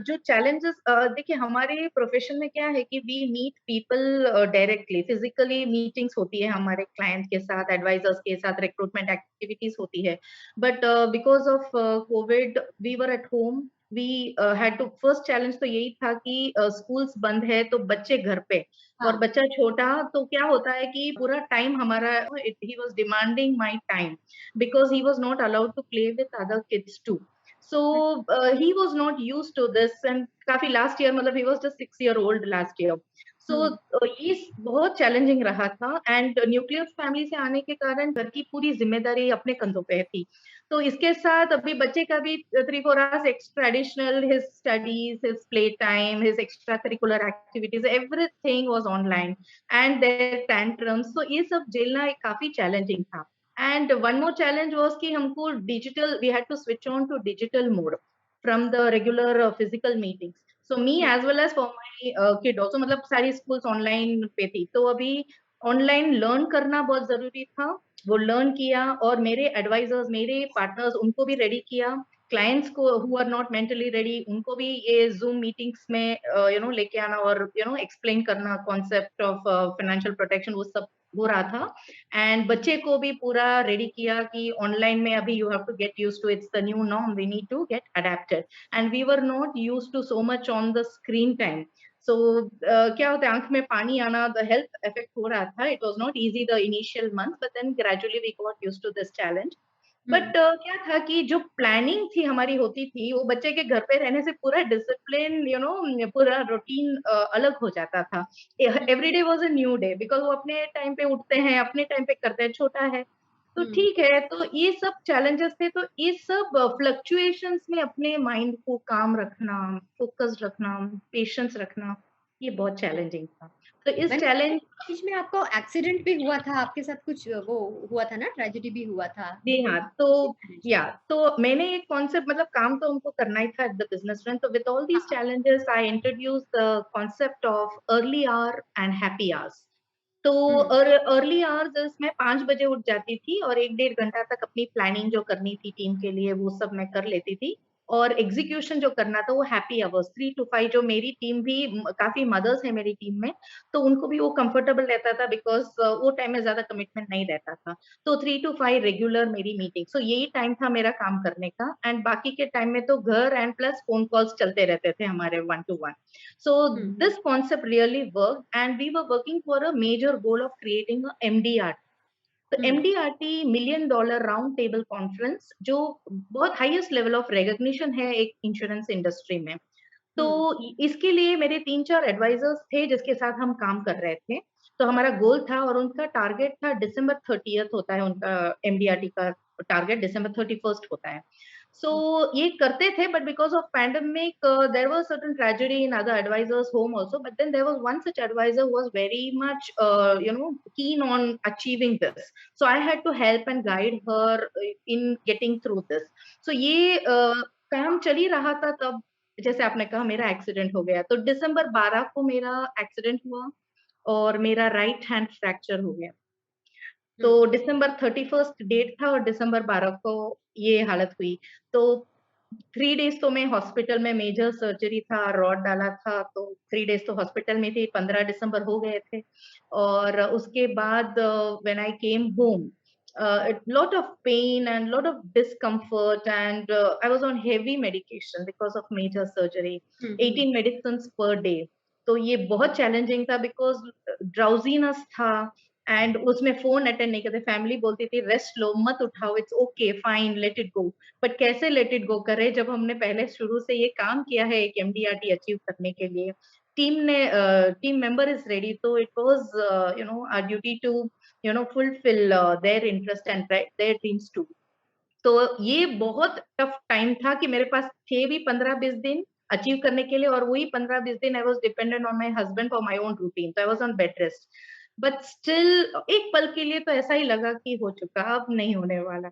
जो चैलेंजेस, देखिए हमारे प्रोफेशन में क्या है कि we meet people directly, physically meetings होती है हमारे क्लाइंट के साथ, एडवाइजर्स के साथ, रिक्रूटमेंट एक्टिविटीज होती है, but because of COVID we were at home. We had to, first challenge तो यही था कि स्कूल्स बंद है तो बच्चे घर पे, और हाँ। बच्चा छोटा, तो क्या होता है कि पूरा टाइम हमारा, he was demanding my time because he was not allowed to play with other kids too. So he was not used to this, and काफी last year, मतलब he was just 6 year old last year. So हुँ। ये बहुत challenging रहा था, and nuclear family से आने के कारण घर की पूरी जिम्मेदारी अपने कंधों पे थी. तो इसके साथ अभी बच्चे का भी 3-4 hours extra additional, his studies, his play time, his extra curricular activities, everything was online, and their tantrums, तो ये सब झेलना एक काफी चैलेंजिंग था. And one more challenge was कि हमको digital, we had to switch on to digital mode from the regular physical meetings. So me as well as for my kid also, मतलब सारी schools online पे थी, तो अभी online learn करना बहुत जरूरी था. वो learn किया, और मेरे advisors, मेरे partners, उनको भी ready किया. Clients को who are not mentally ready, उनको भी ये Zoom meetings में लेके आना, और explain करना concept of financial protection, वो सब हो रहा था. एंड बच्चे को भी पूरा रेडी किया कि ऑनलाइन में अभी you have to get used to, it's the new norm, we need to get adapted, and we were not used to so much on the screen time. So क्या होता है, आंख में पानी आना, द हेल्थ इफेक्ट हो रहा था. It was not easy the initial month, but then gradually we got used to this challenge. But क्या था कि जो प्लानिंग थी हमारी होती थी, वो बच्चे के घर पे रहने से पूरा डिसिप्लिन, पूरा रूटीन अलग हो जाता था. Every day was a new day, because वो अपने टाइम पे उठते हैं, अपने टाइम पे करते हैं, छोटा है. तो ठीक है, तो ये सब चैलेंजेस थे. तो ये सब फ्लक्चुएशंस में अपने माइंड को काम रखना, फोकस रखना, पेशेंस रखना, ये बहुत चैलेंजिंग था. तो इस मैंने चैलेंज बीच में आपको एक्सीडेंट भी हुआ था, आपके साथ कुछ वो हुआ था ना, ट्रेजेडी भी हुआ था. जी हाँ, तो या तो मैंने एक कॉन्सेप्ट, मतलब काम तो हमको करना ही था एट द बिजनेस फ्रंट. तो with all these challenges I introduce the concept of early our and happy hours. तो अर्ली आवर्स मैं 5 बजे उठ जाती थी और 1-1.5 घंटा तक अपनी प्लानिंग जो करनी थी टीम के लिए, वो सब मैं कर लेती थी. और एग्जीक्यूशन जो करना था वो हैप्पी आवर्स 3 to 5. जो मेरी टीम भी काफी मदर्स है मेरी टीम में, तो उनको भी वो कंफर्टेबल रहता था, बिकॉज वो टाइम में ज्यादा कमिटमेंट नहीं रहता था. तो 3 to 5 रेगुलर मेरी मीटिंग. सो यही टाइम था मेरा काम करने का. एंड बाकी के टाइम में तो घर एंड प्लस फोन कॉल्स चलते रहते थे हमारे 1-to-1. So this concept really worked, and we were working for a major goal of creating a MDRT. तो MDRT million dollar round table conference, जो बहुत हाईएस्ट लेवल ऑफ रिकॉग्निशन है एक insurance industry में. तो इसके लिए मेरे 3-4 एडवाइजर्स थे जिसके साथ हम काम कर रहे थे. तो हमारा गोल था और उनका टारगेट था December 30th होता है उनका MDRT का टारगेट, December 31st होता है. So ये करते थे, but because of pandemic, there was certain tragedy in other advisors' home also. But then there was one such advisor who was very much, keen on achieving this. So I had to help and guide her in getting through this. So ये काम चल ही रहा था तब, जैसे आपने कहा मेरा एक्सीडेंट हो गया. तो December 12 को मेरा एक्सीडेंट हुआ और मेरा राइट हैंड फ्रैक्चर हो गया. तो December 31st डेट था और December 12 को ये हालत हुई. तो 3 डेज तो मैं हॉस्पिटल में, मेजर सर्जरी था, रॉड डाला था, तो 3 डेज तो हॉस्पिटल में थी. 15 दिसंबर हो गए थे. और उसके बाद when I came home, lot of pain and lot of discomfort, and I was on heavy medication because of major surgery. 18 medicines per day. तो ये बहुत चैलेंजिंग था, बिकॉज ड्राउजीनेस था एंड उसमें फोन अटेंड नहीं करते. फैमिली बोलती थी रेस्ट लो, मत उठाओ, it's okay, fine, let it go. But कैसे लेट इट गो करे जब हमने पहले शुरू से ये काम किया है एक MDRT अचीव करने के लिए. टीम मेंबर इज रेडी, तो it was our duty to fulfil their interest and their dreams too. तो ये बहुत टफ टाइम था कि मेरे पास थे भी 15-20 दिन अचीव करने के लिए, और वही 15-20 दिन I was dependent on my husband for my own routine. तो I was on bed rest. But still एक पल के लिए तो ऐसा ही लगा कि हो चुका, अब नहीं होने वाला.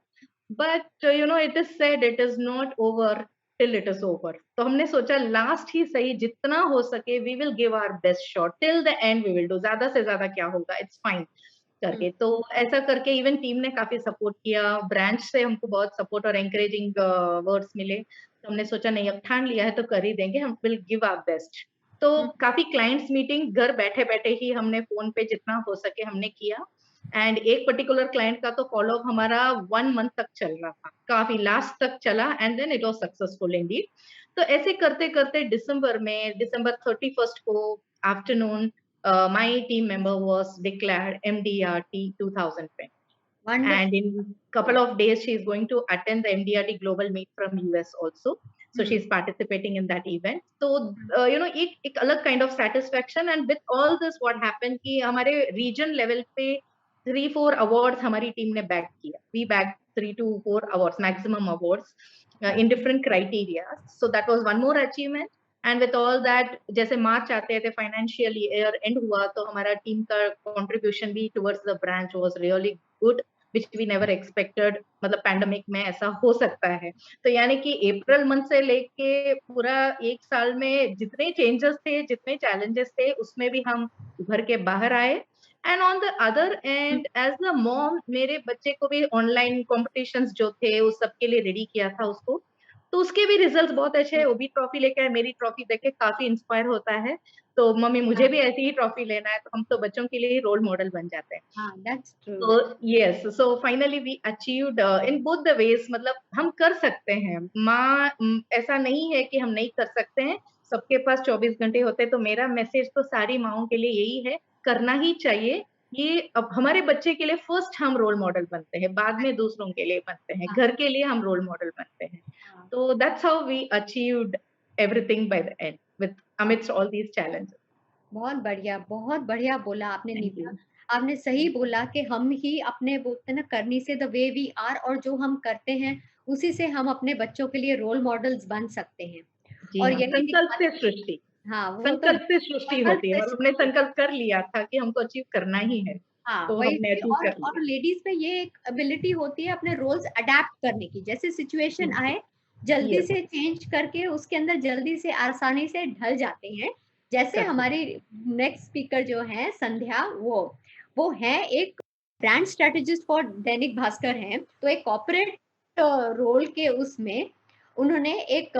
But it is said it is not over till it is over. तो हमने सोचा लास्ट ही सही, जितना हो सके we will give our best shot, till the end we will do. ज्यादा से ज्यादा क्या होगा, इट्स फाइन करके. तो ऐसा करके इवन टीम ने काफी सपोर्ट किया. ब्रांच से हमको बहुत सपोर्ट और एनकरेजिंग वर्ड्स मिले. तो हमने सोचा नहीं, अब ठान लिया है तो कर ही देंगे, हम विल गिव आवर बेस्ट. तो काफी क्लाइंट्स मीटिंग घर बैठे बैठे ही हमने फोन पे जितना हो सके हमने किया. एंड एक पर्टिकुलर क्लाइंट का तो फॉलो अप हमारा 1 मंथ तक चल रहा था, काफी लास्ट तक चला, and then it was successful indeed. तो ऐसे करते करते December 31st को afternoon my team member was declared MDRT 2020. Wonderful. And in couple of days she is going to attend the MDRT global meet from US also. So she's participating in that event. So एक अलग kind of satisfaction. And with all this what happened कि हमारे region level पे 3-4 awards हमारी team ने bag किया. We bagged 3 to 4 awards, maximum awards in different criteria. So that was one more achievement. And with all that, जैसे मार्च आते थे, financial year and हुआ, तो हमारा टीम का कंट्रीब्यूशन भी towards the branch was really good, which we never expected. मतलब pandemic में ऐसा हो सकता है. तो यानी कि अप्रैल मंथ से लेके पूरा 1 साल में जितने चेंजेस थे, जितने चैलेंजेस थे, उसमें भी हम उभर के बाहर आए. And on the other end as the mom, मेरे बच्चे को भी ऑनलाइन कॉम्पिटिशंस जो थे उस सबके लिए रेडी किया था उसको. तो उसके भी रिजल्ट्स बहुत अच्छे हैं. वो भी ट्रॉफी लेके आए. मेरी ट्रॉफी देख के काफी इंस्पायर होता है. तो मम्मी मुझे भी ऐसी ही ट्रॉफी लेना है. तो हम तो बच्चों के लिए ही रोल मॉडल बन जाते हैं. That's true. So yes, so finally we achieved in both the ways. मतलब हम कर सकते हैं. माँ ऐसा नहीं है कि हम नहीं कर सकते हैं. सबके पास 24 घंटे होते हैं, तो मेरा मैसेज तो सारी माँओं के लिए यही है, करना ही चाहिए। ये अब हमारे बच्चे के लिए फर्स्ट हम रोल मॉडल बनते हैं, बाद में दूसरों के लिए बनते हैं, घर के लिए हम रोल मॉडल बनते हैं। तो that's how we achieved everything by the end with amidst all these challenges. बहुत बढ़िया बोला आपने थैंक निभा। यू। आपने सही बोला कि हम ही अपने बोलते हैं ना करनी से द वे वी आर, और जो हम करते हैं उसी से हम अपने बच्चों के लिए रोल मॉडल्स बन सकते हैं। जी और हाँ, यही संकल्प दिखाते से हैं। सृष्टि। हाँ, वो तो संकल्प से सृष्टि संकल्प होती है से और हमने सृष्टि। संकल्प कर लिया था कि हमको अचीव करना ही है, हाँ, तो वही हमने चीज़। अचीव और कर लिया। लेडीज़ में ये एक एबिलिटी होती है अपने रोल्स अडैप्ट करने की। जैसे सिचुएशन आए, जल्दी यस, से चेंज करके उसके अंदर जल्दी से आसानी से ढल जाते हैं। जैसे करेक्ट। हमारी नेक्स्ट स्पीकर जो हैं संध्या, वो हैं एक brand strategist for Dainik Bhaskar हैं। तो एक कॉर्पोरेट रोल के उसमें उन्होंने एक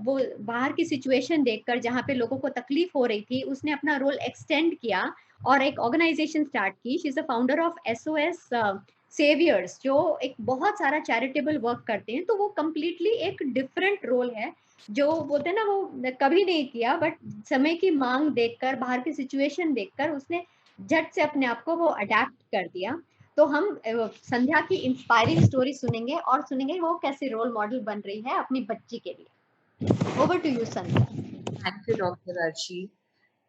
वो बाहर की सिचुएशन देखकर जहाँ पे लोगों को तकलीफ हो रही थी, उसने अपना रोल एक्सटेंड किया और एक ऑर्गेनाइजेशन स्टार्ट की। She is the founder of SOS saviours, जो एक बहुत सारा चैरिटेबल वर्क करते हैं। तो वो कंप्लीटली एक डिफरेंट रोल है, जो बोलते हैं ना वो कभी नहीं किया, बट समय की मांग देखकर, बाहर की सिचुएशन देखकर उसने झट से अपने आप को वो अडैप्ट कर दिया। तो हम संध्या की इंस्पायरिंग स्टोरी सुनेंगे और सुनेंगे वो कैसे रोल मॉडल बन रही है अपनी बच्ची के लिए। Over to you Sandhya. Thank you doctor Arshi.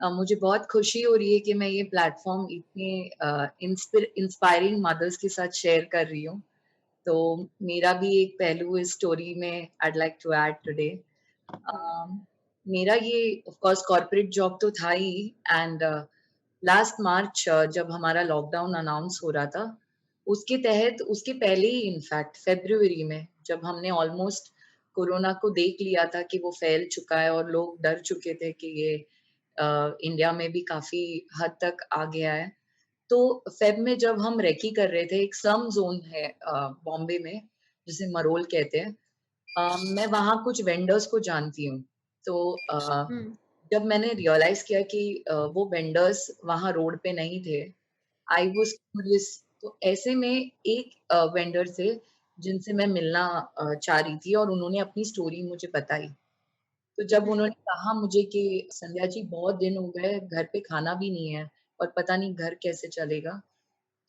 मुझे बहुत खुशी हो रही है कि मैं ये प्लेटफॉर्म इतने इंस्पायरिंग मदर्स के साथ शेयर कर रही हूँ। तो मेरा भी एक पहलू इस स्टोरी में I'd like to add today. मेरा ये ऑफ कोर्स कॉर्पोरेट जॉब तो था ही, एंड लास्ट मार्च जब हमारा लॉकडाउन अनाउंस हो रहा था, उसके तहत उसके पहले ही इनफैक्ट फरवरी में जब हमने ऑलमोस्ट कोरोना को देख लिया था कि वो फैल चुका है और लोग डर चुके थे कि ये इंडिया में भी काफी हद तक आ गया है, तो फेब में जब हम रेकी कर रहे थे, एक सम जोन है बॉम्बे में जिसे मरोल कहते हैं। मैं वहाँ कुछ वेंडर्स को जानती हूँ। तो जब मैंने रियलाइज किया कि वो वेंडर्स वहाँ रोड पे नहीं थे, आई वाज क्यूरियस। तो ऐसे में एक वेंडर थे जिनसे मैं मिलना चाह रही थी और उन्होंने अपनी स्टोरी मुझे बताई। तो जब उन्होंने कहा मुझे कि संध्या जी बहुत दिन हो गए, घर पे खाना भी नहीं है और पता नहीं घर कैसे चलेगा,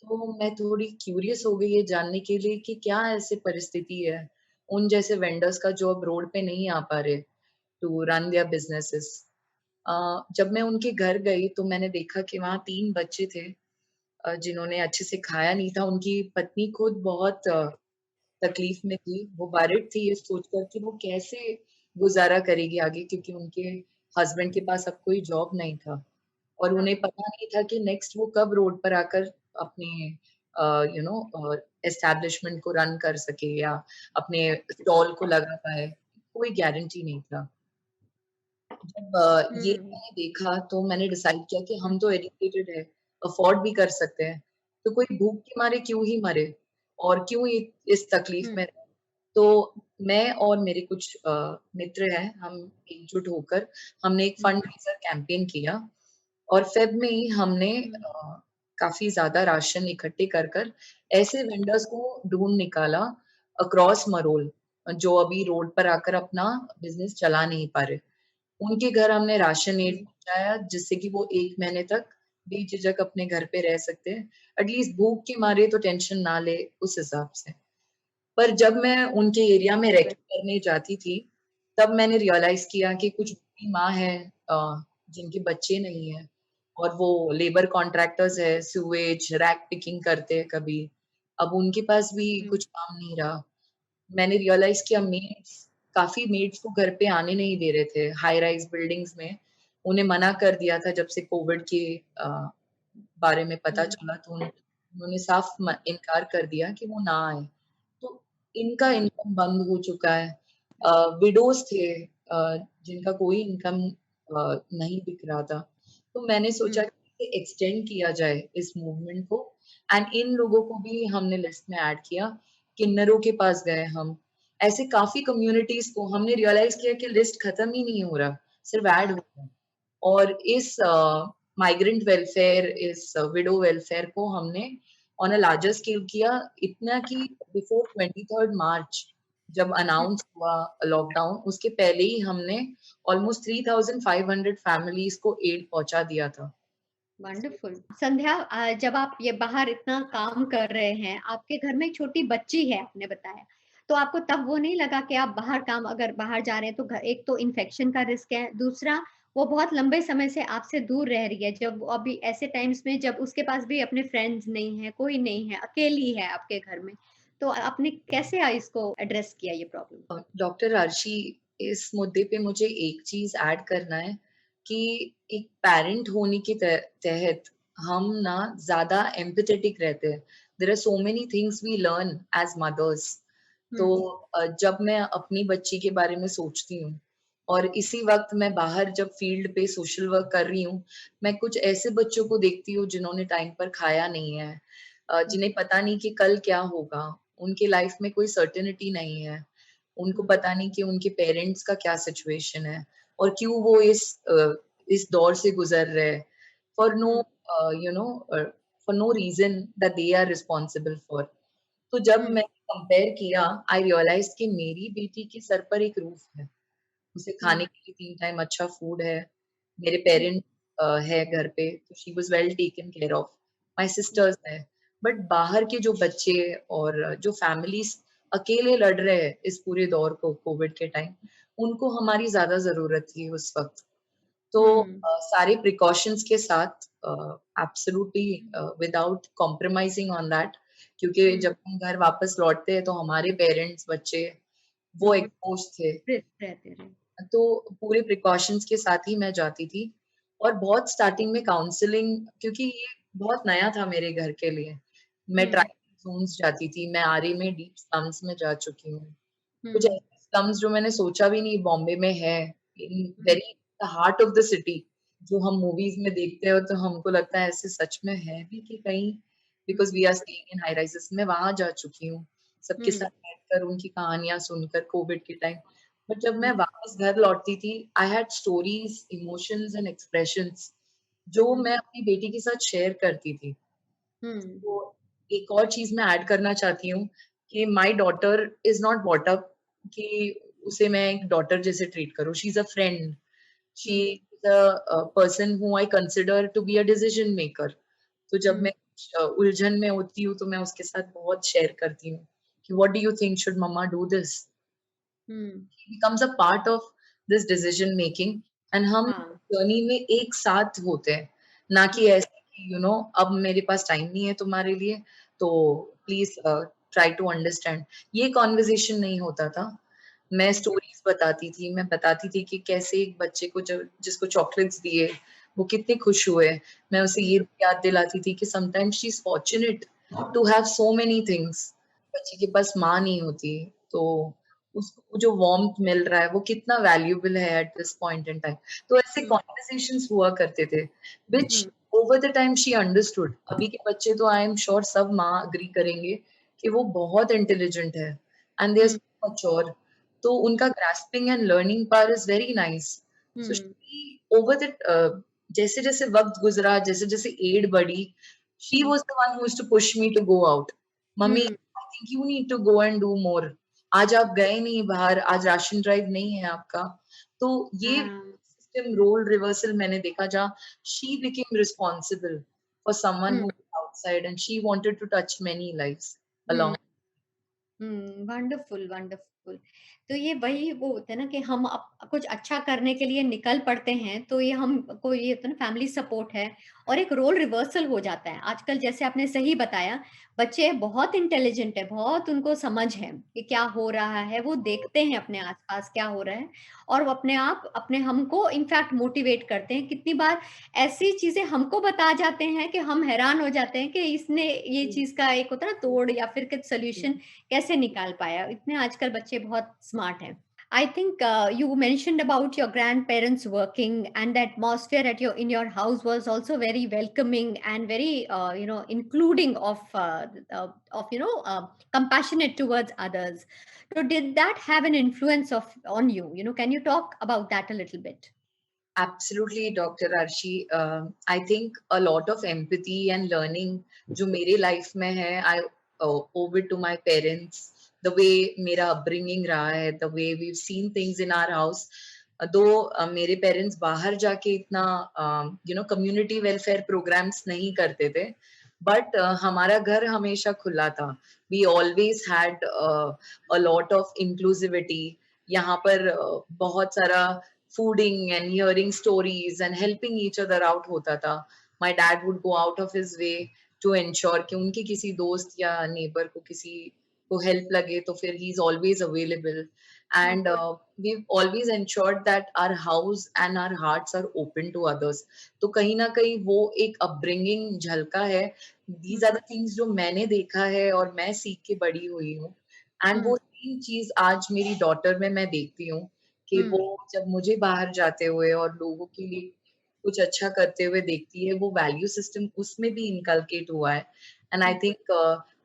तो मैं थोड़ी क्यूरियस हो गई ये जानने के लिए कि क्या ऐसी परिस्थिति है उन जैसे वेंडर्स का जो अब रोड पे नहीं आ पा रहे टू रन देयर बिजनेसेस। जब मैं उनके घर गई तो मैंने देखा कि वहाँ 3 बच्चे थे जिन्होंने अच्छे से खाया नहीं था। उनकी पत्नी खुद बहुत तकलीफ में थी, वो वर्रिड थी ये सोचकर कि वो कैसे गुज़ारा करेगी आगे, क्योंकि उनके हस्बैंड के पास अब कोई जॉब नहीं था और उन्हें पता नहीं था कि नेक्स्ट वो कब रोड पर आकर अपने एस्टैब्लिशमेंट को रन कर सके या अपने स्टॉल को लगा पाए, कोई गारंटी नहीं था। जब ये मैंने देखा तो मैंने डिसाइड किया कि हम तो एजुकेटेड है, अफोर्ड भी कर सकते हैं, तो कोई भूख के मारे क्यों ही मरे और क्यों इस तकलीफ में रहे। तो मैं और मेरे कुछ मित्र हैं, हम एकजुट होकर हमने एक फंड-रेज़र कैंपेन किया और फ़ेब में ही हमने काफ़ी ज़्यादा राशन इकट्ठे कर ऐसे वेंडर्स को ढूँढ निकाला अक्रॉस मरोल, जो अभी रोड पर आकर अपना बिज़नेस चला नहीं पा रहे। उनके घर हमने राशन एड पहुँचाया जिससे कि वो 1 महीने तक बेझिझक अपने घर पे रह सकते हैं। एटलीस्ट भूख के मारे तो टेंशन ना ले उस हिसाब से। पर जब मैं उनके एरिया में रेकी करने जाती थी, तब मैंने रियलाइज़ किया कि कुछ बूढ़ी माँ हैं जिनके बच्चे नहीं हैं और वो लेबर कॉन्ट्रैक्टर्स हैं, सीवेज, रैक पिकिंग करते हैं कभी। अब उनके पास भी कुछ काम नहीं रहा। मैंने रियलाइज़ किया काफ़ी मेड्स को घर पे आने नहीं दे रहे थे, हाई राइज़ बिल्डिंग्स में। उन्हें मना कर दिया था जब से कोविड के बारे में पता चला, तो उन्होंने साफ इनकार कर दिया कि वो ना आए। तो इनका इनकम बंद हो चुका है। विडोज़ थे जिनका कोई इनकम नहीं दिख रहा था। तो मैंने सोचा कि एक्सटेंड किया जाए इस मूवमेंट को एंड इन लोगों को भी हमने लिस्ट में ऐड किया। किन्नरों के पास गए हम। ऐसे काफ़ी कम्युनिटीज़ को हमने रियलाइज़ किया कि लिस्ट खत्म ही नहीं हो रहा, सिर्फ ऐड हो रहा है। और इस माइग्रेंट वेलफेयर, इस विडो वेलफेयर को हमने ऑन अ लार्जर स्केल किया, इतना कि बिफोर 23rd मार्च जब अनाउंस हुआ लॉकडाउन, उसके पहले ही हमने ऑलमोस्ट 3,500 फैमिलीज को एड पहुंचा दिया था। वंडरफुल। संध्या, जब आप ये बाहर इतना काम कर रहे हैं, आपके घर में एक छोटी बच्ची है आपने बताया, तो आपको तब वो नहीं लगा कि आप बाहर काम अगर बाहर जा रहे हैं तो एक तो इन्फेक्शन का रिस्क है, दूसरा वो बहुत लंबे समय से आपसे दूर रह रही है, जब वो अभी ऐसे टाइम्स में जब उसके पास भी अपने फ्रेंड्स नहीं है, कोई नहीं है, अकेली है आपके घर में, तो आपने कैसे इसको एड्रेस किया ये प्रॉब्लम? डॉक्टर अर्शी, इस मुद्दे पे मुझे एक चीज ऐड करना है कि एक पेरेंट होने के तहत हम ना ज्यादा एम्पैथेटिक रहते हैं। There are so many things we learn as mothers. तो जब मैं अपनी बच्ची के बारे में सोचती हूँ और इसी वक्त मैं बाहर जब फील्ड पे सोशल वर्क कर रही हूँ, मैं कुछ ऐसे बच्चों को देखती हूँ जिन्होंने टाइम पर खाया नहीं है, जिन्हें पता नहीं कि कल क्या होगा, उनके लाइफ में कोई सर्टेनिटी नहीं है, उनको पता नहीं कि उनके पेरेंट्स का क्या सिचुएशन है और क्यों वो इस दौर से गुजर रहे हैं, for no you know for no reason that they are responsible for. तो जब मैं कंपेयर किया, आई रियलाइज कि मेरी बेटी के सर पर एक रूफ है, उसे खाने के लिए 3 टाइम अच्छा फूड है, मेरे पेरेंट्स है घर पे, तो she was well taken care of, my sister's है। बट बाहर के जो बच्चे और जो फैमिलीज अकेले लड़ रहे हैं इस पूरे दौर को, कोविड के टाइम, उनको हमारी ज्यादा जरूरत थी उस वक्त। तो सारे प्रिकॉशंस के साथ, absolutely without compromising on that, क्योंकि जब हम घर वापस लौटते हैं तो हमारे पेरेंट्स, बच्चे वो एक्सपोज थे, रहते रहे। तो पूरे प्रिकॉशंस के साथ ही मैं जाती थी। और बहुत स्टार्टिंग में काउंसलिंग, क्योंकि ये बहुत नया था मेरे घर के लिए, मैं ट्राइबल जोन्स जाती थी, मैं आरे में डीप स्लम्स में जा चुकी हूँ, कुछ ऐसे स्लम्स जो मैंने सोचा भी नहीं बॉम्बे में है, in very the heart of the city, जो हम मूवीज में देखते हो तो हमको लगता है ऐसे सच में है भी कि कहीं, because we are staying in high rises. मैं वहां जा चुकी हूँ सबके साथ बैठकर, उनकी कहानियां सुनकर कोविड के टाइम। बट जब मैं वापस घर लौटती थी, I had stories, emotions and expressions जो मैं अपनी बेटी के साथ शेयर करती थी। तो एक और चीज मैं ऐड करना चाहती हूँ कि my daughter is not bought up कि उसे मैं एक डॉटर जैसे ट्रीट करूँ, she is a friend, she is a person who I consider to be a decision maker. तो जब मैं उलझन में होती हूँ तो मैं उसके साथ बहुत शेयर करती हूँ कि what do you think, should mamma do this, becomes a part of this decision making, and हम जर्नी में एक साथ होते हैं, ना कि ऐसे कि अब मेरे पास टाइम नहीं है तुम्हारे लिए, तो प्लीज ट्राई टू अंडरस्टैंड। ये कॉन्वर्जेशन नहीं होता था। मैं स्टोरीज बताती थी, मैं बताती थी कि कैसे एक बच्चे को जिसको चॉकलेट्स दिए वो कितने खुश हुए। मैं उसे ये याद दिलाती थी कि sometimes she is fortunate to have so many things, बच्चे के पास माँ नहीं होती, तो उसको जो वार्मथ मिल रहा है वो कितना वैल्यूएबल है at this point in time. तो ऐसे कॉन्वर्सेशंस हुआ करते थे, which over the time she understood. अभी के बच्चे तो आई एम श्योर सब माँ अग्री करेंगे कि वो बहुत इंटेलिजेंट है and they are so mature, तो उनका grasping and learning power is very nice. So she over the जैसे जैसे वक्त गुजरा, जैसे जैसे एड बढ़ी, she was the one who used to push me to go out. Mummy, I think you need to go and do more, आज आप गए नहीं बाहर, आज राशन ड्राइव नहीं है आपका। तो ये सिस्टम रोल रिवर्सल मैंने देखा, जहाँ she became responsible for someone who outside and she wanted to touch many lives along. Wonderful wonderful. तो ये वही वो होता है ना कि हम कुछ अच्छा करने के लिए निकल पड़ते हैं, तो ये हमको ये होता है ना, फैमिली सपोर्ट है और एक रोल रिवर्सल हो जाता है। आजकल जैसे आपने सही बताया, बच्चे बहुत इंटेलिजेंट है, बहुत उनको समझ है कि क्या हो रहा है, वो देखते हैं अपने आसपास क्या हो रहा है और वो अपने आप अपने हमको इनफैक्ट मोटिवेट करते हैं। कितनी बार ऐसी चीजें हमको बता जाते हैं कि हम हैरान हो जाते हैं कि इसने ये चीज का एक होता है ना तोड़ या फिर कुछ सोल्यूशन कैसे निकाल पाया। इतने आजकल बच्चे बहुत स्मार्ट हैं। I think you mentioned about your grandparents working, and the atmosphere at your in your house was also very welcoming and very including of compassionate towards others. So did that have an influence on you? Can you talk about that a little bit? Absolutely, Dr. Arshi. I think a lot of empathy and learning जो मेरे life में है, I owe it to my parents the way मेरा upbringing रहा है, the way we've seen things in our house. दो मेरे parents बाहर जाके इतना कम्युनिटी वेलफेयर प्रोग्राम्स नहीं करते थे, बट हमारा घर हमेशा खुला था. We always had a lot of inclusivity. यहाँ पर बहुत सारा fooding and hearing stories and helping each other out होता था. My dad would go out of his way to ensure कि उनके किसी दोस्त या नेबर को किसी को हेल्प लगे तो फिर he is always available. And we've always ensured that our house and our hearts are open to others. तो कहीं ना कहीं वो एक upbringing झलका है. These are the things जो मैंने देखा है और मैं सीख के बड़ी हुई हूँ. And वो तीन चीज आज मेरी डॉटर में मैं देखती हूँ कि वो जब मुझे बाहर जाते हुए और लोगों के लिए कुछ अच्छा करते हुए देखती है, वो वैल्यू सिस्टम उसमें भी इनकलकेट हुआ है. And I think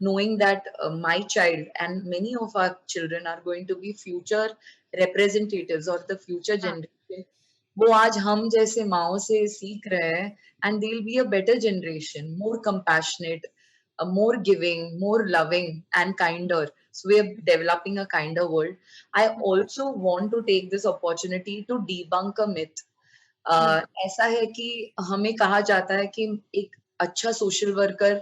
knowing that my child and many of our children are going to be future representatives or the future generation, वो आज हम जैसे माओ से सीख रहे हैं, and they'll be a better generation, more compassionate, more giving, more loving and kinder. So we are developing a kinder world. I also want to take this opportunity to debunk a myth. ऐसा है कि हमें कहा जाता है कि एक अच्छा सोशल वर्कर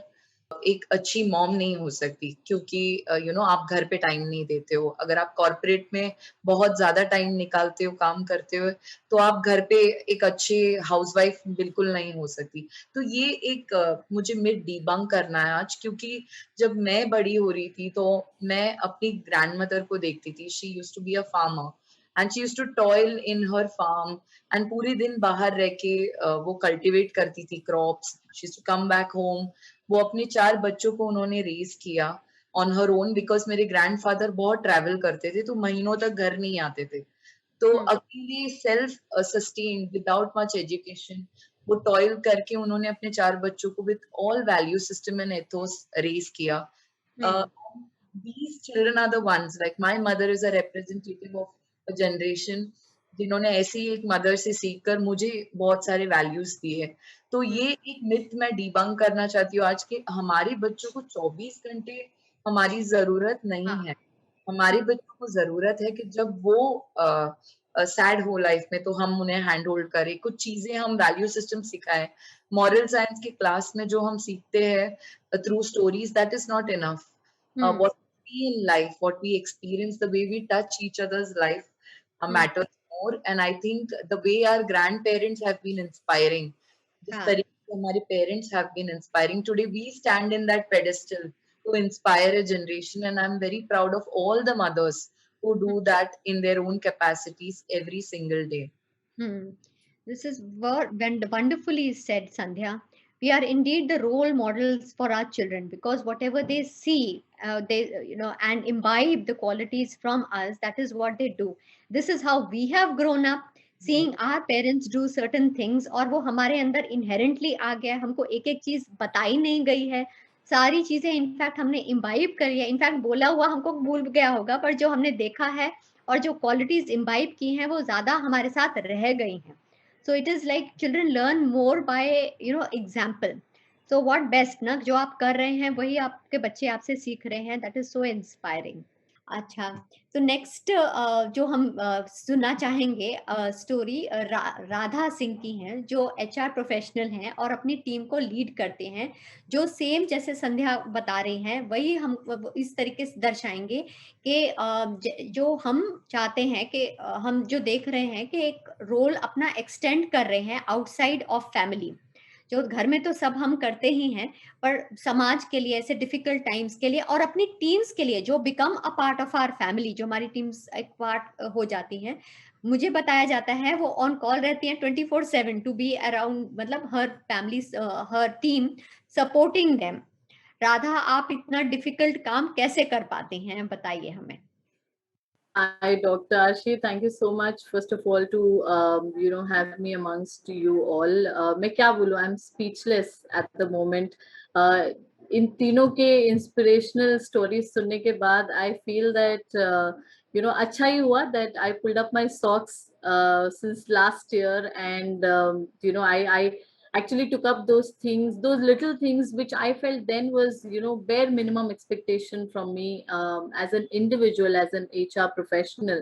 एक अच्छी मॉम नहीं हो सकती क्योंकि आप घर पे टाइम नहीं देते हो. अगर आप कॉर्पोरेट में बहुत ज्यादा टाइम निकालते हो, काम करते हो, तो आप घर पे एक अच्छे हाउसवाइफ बिल्कुल नहीं हो सकती. तो ये एक मुझे मिथ डिबंक करना है आज, क्योंकि जब मैं बड़ी हो रही थी तो मैं अपनी ग्रैंडमदर को देखती थी. She used to be a farmer and she used to toil in her farm and पूरे दिन बाहर रह के वो कल्टीवेट करती थी crops. she used to come back home. वो अपने 4 बच्चों को उन्होंने रेज किया ऑन हर ओन, बिकॉज मेरे ग्रैंडफादर बहुत ट्रैवल करते थे तो महीनों तक घर नहीं आते थे. तो अकेले self sustain without much education वो टॉयल करके उन्होंने अपने 4 बच्चों को with all value system and ethos raise किया. These children are the ones, like my mother is a representative of a generation जिन्होंने ऐसी एक मदर से सीखकर मुझे बहुत सारे वैल्यूज दिए. तो ये एक मिथ मैं डिबंक करना चाहती हूँ आज के हमारे बच्चों को 24 घंटे हमारी जरूरत नहीं है. हमारे बच्चों को जरूरत है कि जब वो सैड हो लाइफ में तो हम उन्हें हैंड होल्ड करें, कुछ चीजें हम वैल्यू सिस्टम सिखाएं. मॉरल साइंस की क्लास में जो हम सीखते हैं through stories, that is not enough. What we see in life, what we experience, the way we touch each other's life matters more. And I think the way our grandparents have been inspiring, जिस तरीके से हमारे parents have been inspiring, today we stand in that pedestal to inspire a generation. And I'm very proud of all the mothers who do that in their own capacities every single day. This is wonderfully said, Sandhya. We are indeed the role models for our children because whatever they see, they and imbibe the qualities from us. That is what they do. This is how we have grown up, seeing our parents do certain things, और वो हमारे अंदर inherently आ गया. हमको एक एक चीज बताई नहीं गई है, सारी चीजें इनफैक्ट हमने इम्बाइब करी है. इनफैक्ट बोला हुआ हमको भूल गया होगा, पर जो हमने देखा है और जो क्वालिटीज इम्बाइब की हैं वो ज्यादा हमारे साथ रह गई हैं. So it is like children learn more by example. So what best ना जो आप कर रहे हैं वही आपके बच्चे आपसे सीख रहे हैं. That is so inspiring. अच्छा, तो नेक्स्ट जो हम सुनना चाहेंगे स्टोरी राधा सिंह की है, जो एचआर प्रोफेशनल हैं और अपनी टीम को लीड करते हैं, जो सेम जैसे संध्या बता रही हैं वही हम इस तरीके से दर्शाएंगे कि जो हम चाहते हैं कि हम जो देख रहे हैं कि एक रोल अपना एक्सटेंड कर रहे हैं आउटसाइड ऑफ फैमिली. जो घर में तो सब हम करते ही हैं, पर समाज के लिए ऐसे डिफिकल्ट टाइम्स के लिए और अपनी टीम्स के लिए जो become a part of our family, जो हमारी टीम्स एक पार्ट हो जाती हैं, मुझे बताया जाता है वो ऑन कॉल रहती हैं 24/7 टू बी अराउंड, मतलब हर फैमिली हर टीम सपोर्टिंग देम. राधा, आप इतना डिफिकल्ट काम कैसे कर पाते हैं, बताइए हमें. Hi, Dr. Arshi. Thank you so much, first of all, to have me amongst you all. मैं क्या बोलूँ? I'm speechless at the moment. इन तीनों के inspirational stories सुनने के बाद I feel that अच्छा ही हुआ that I pulled up my socks since last year, and actually took up those things, those little things which I felt then was, bare minimum expectation from me, as an individual, as an HR professional.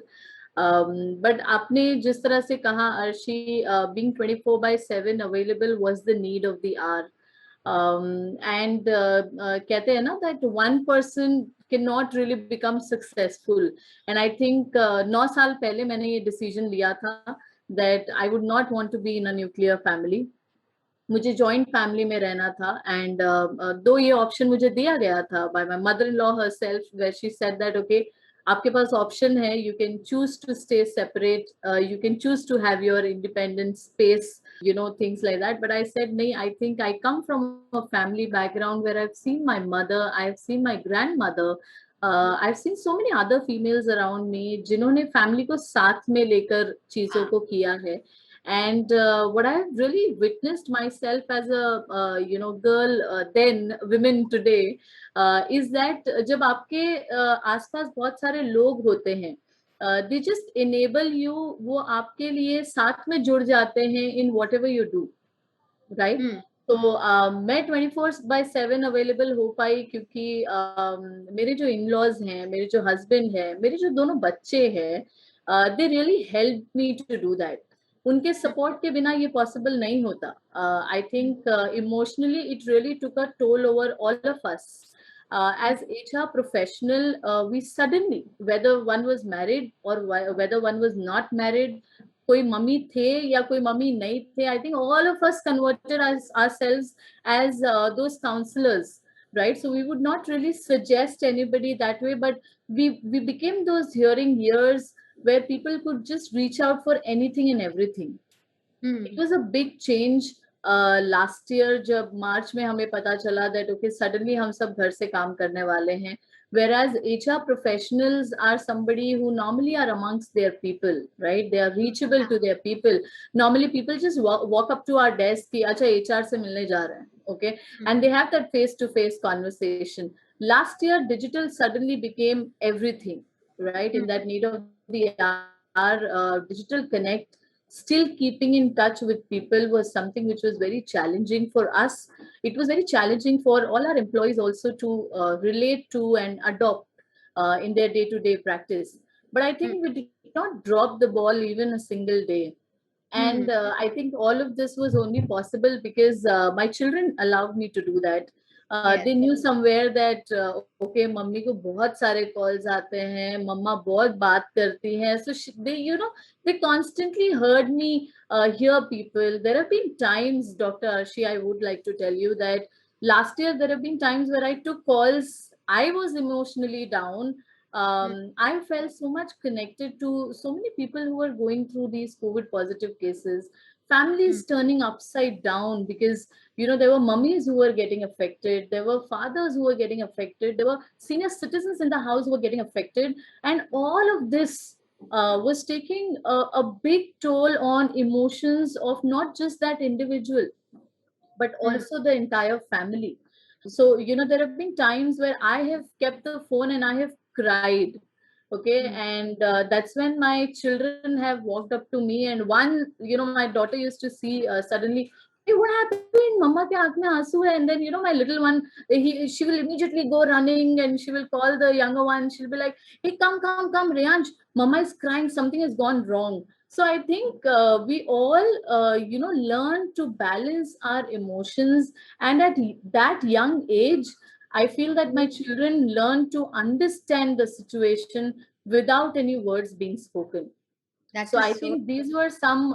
But आपने जिस तरह से कहा Arshi, being 24/7 available was the need of the hour. And कहते हैं ना that one person cannot really become successful. And I think 9 साल पहले मैंने ये decision लिया था that I would not want to be in a nuclear family. मुझे जॉइंट फैमिली में रहना था, एंड दो ये ऑप्शन मुझे दिया गया था by my mother in law herself, where she said that okay, आपके पास ऑप्शन है, you can choose to stay separate, you can choose to have your independent space, things like that. But I said नहीं, I think I come from a family background where I have seen my mother, I have seen my grandmother, I have seen so many other females around me जिन्होंने family को साथ में लेकर चीजों को किया है. And what I have really witnessed myself as a girl, then women today, is that जब आपके आसपास बहुत सारे लोग होते हैं, they just enable you, वो आपके लिए साथ में जुड़ जाते हैं in whatever you do, right? तो मैं 24/7 अवेलेबल हो पाई क्योंकि मेरे जो इन-लॉज हैं, मेरे जो हस्बैंड हैं, मेरे जो दोनों बच्चे हैं, they really helped me to do that. उनके सपोर्ट के बिना ये पॉसिबल नहीं होता. I think emotionally it really took a toll over all of us. As HR professional, we suddenly, whether one was married or whether one was not married, कोई mummy थे या कोई मम्मी नहीं थे, I think all of us converted ourselves as those counselors, right? So we would not really suggest anybody that way, but we became those hearing ears where people could just reach out for anything and everything. It was a big change last year जब मार्च में हमें पता चला that okay, suddenly हम सब घर से काम करने वाले हैं, whereas HR professionals are somebody who normally are amongst their people, right? They are reachable to their people. Normally people just walk up to our desk कि अच्छा HR से मिलने जा रहे हैं, okay? And they have that face-to-face conversation. Last year, digital suddenly became everything, right? In that need of the hour, digital connect, still keeping in touch with people was something which was very challenging for us. It was very challenging for all our employees also to relate to and adopt in their day-to-day practice. But I think we did not drop the ball even a single day. And I think all of this was only possible because my children allowed me to do that. They knew somewhere that okay, mummy को बहुत सारे calls आते हैं, मम्मा बहुत बात करती हैं, so they constantly heard me hear people. There have been times, Dr. Arshi, I would like to tell you that last year there have been times where I took calls, I was emotionally down. I felt so much connected to so many people who were going through these COVID positive cases. Families turning upside down because there were mummies who were getting affected, there were fathers who were getting affected, there were senior citizens in the house who were getting affected, and all of this was taking a big toll on emotions of not just that individual but also the entire family. So there have been times where I have kept the phone and I have cried. Okay, and that's when my children have walked up to me, and one, my daughter used to see suddenly, hey, what happened, mama ke aankh mein aansu hai, and then my little one, she will immediately go running and she will call the younger one. She'll be like, hey, come Reyansh, mama is crying, something has gone wrong. So I think we all learn to balance our emotions, and at that young age I feel that my children learn to understand the situation without any words being spoken. So I think these were some,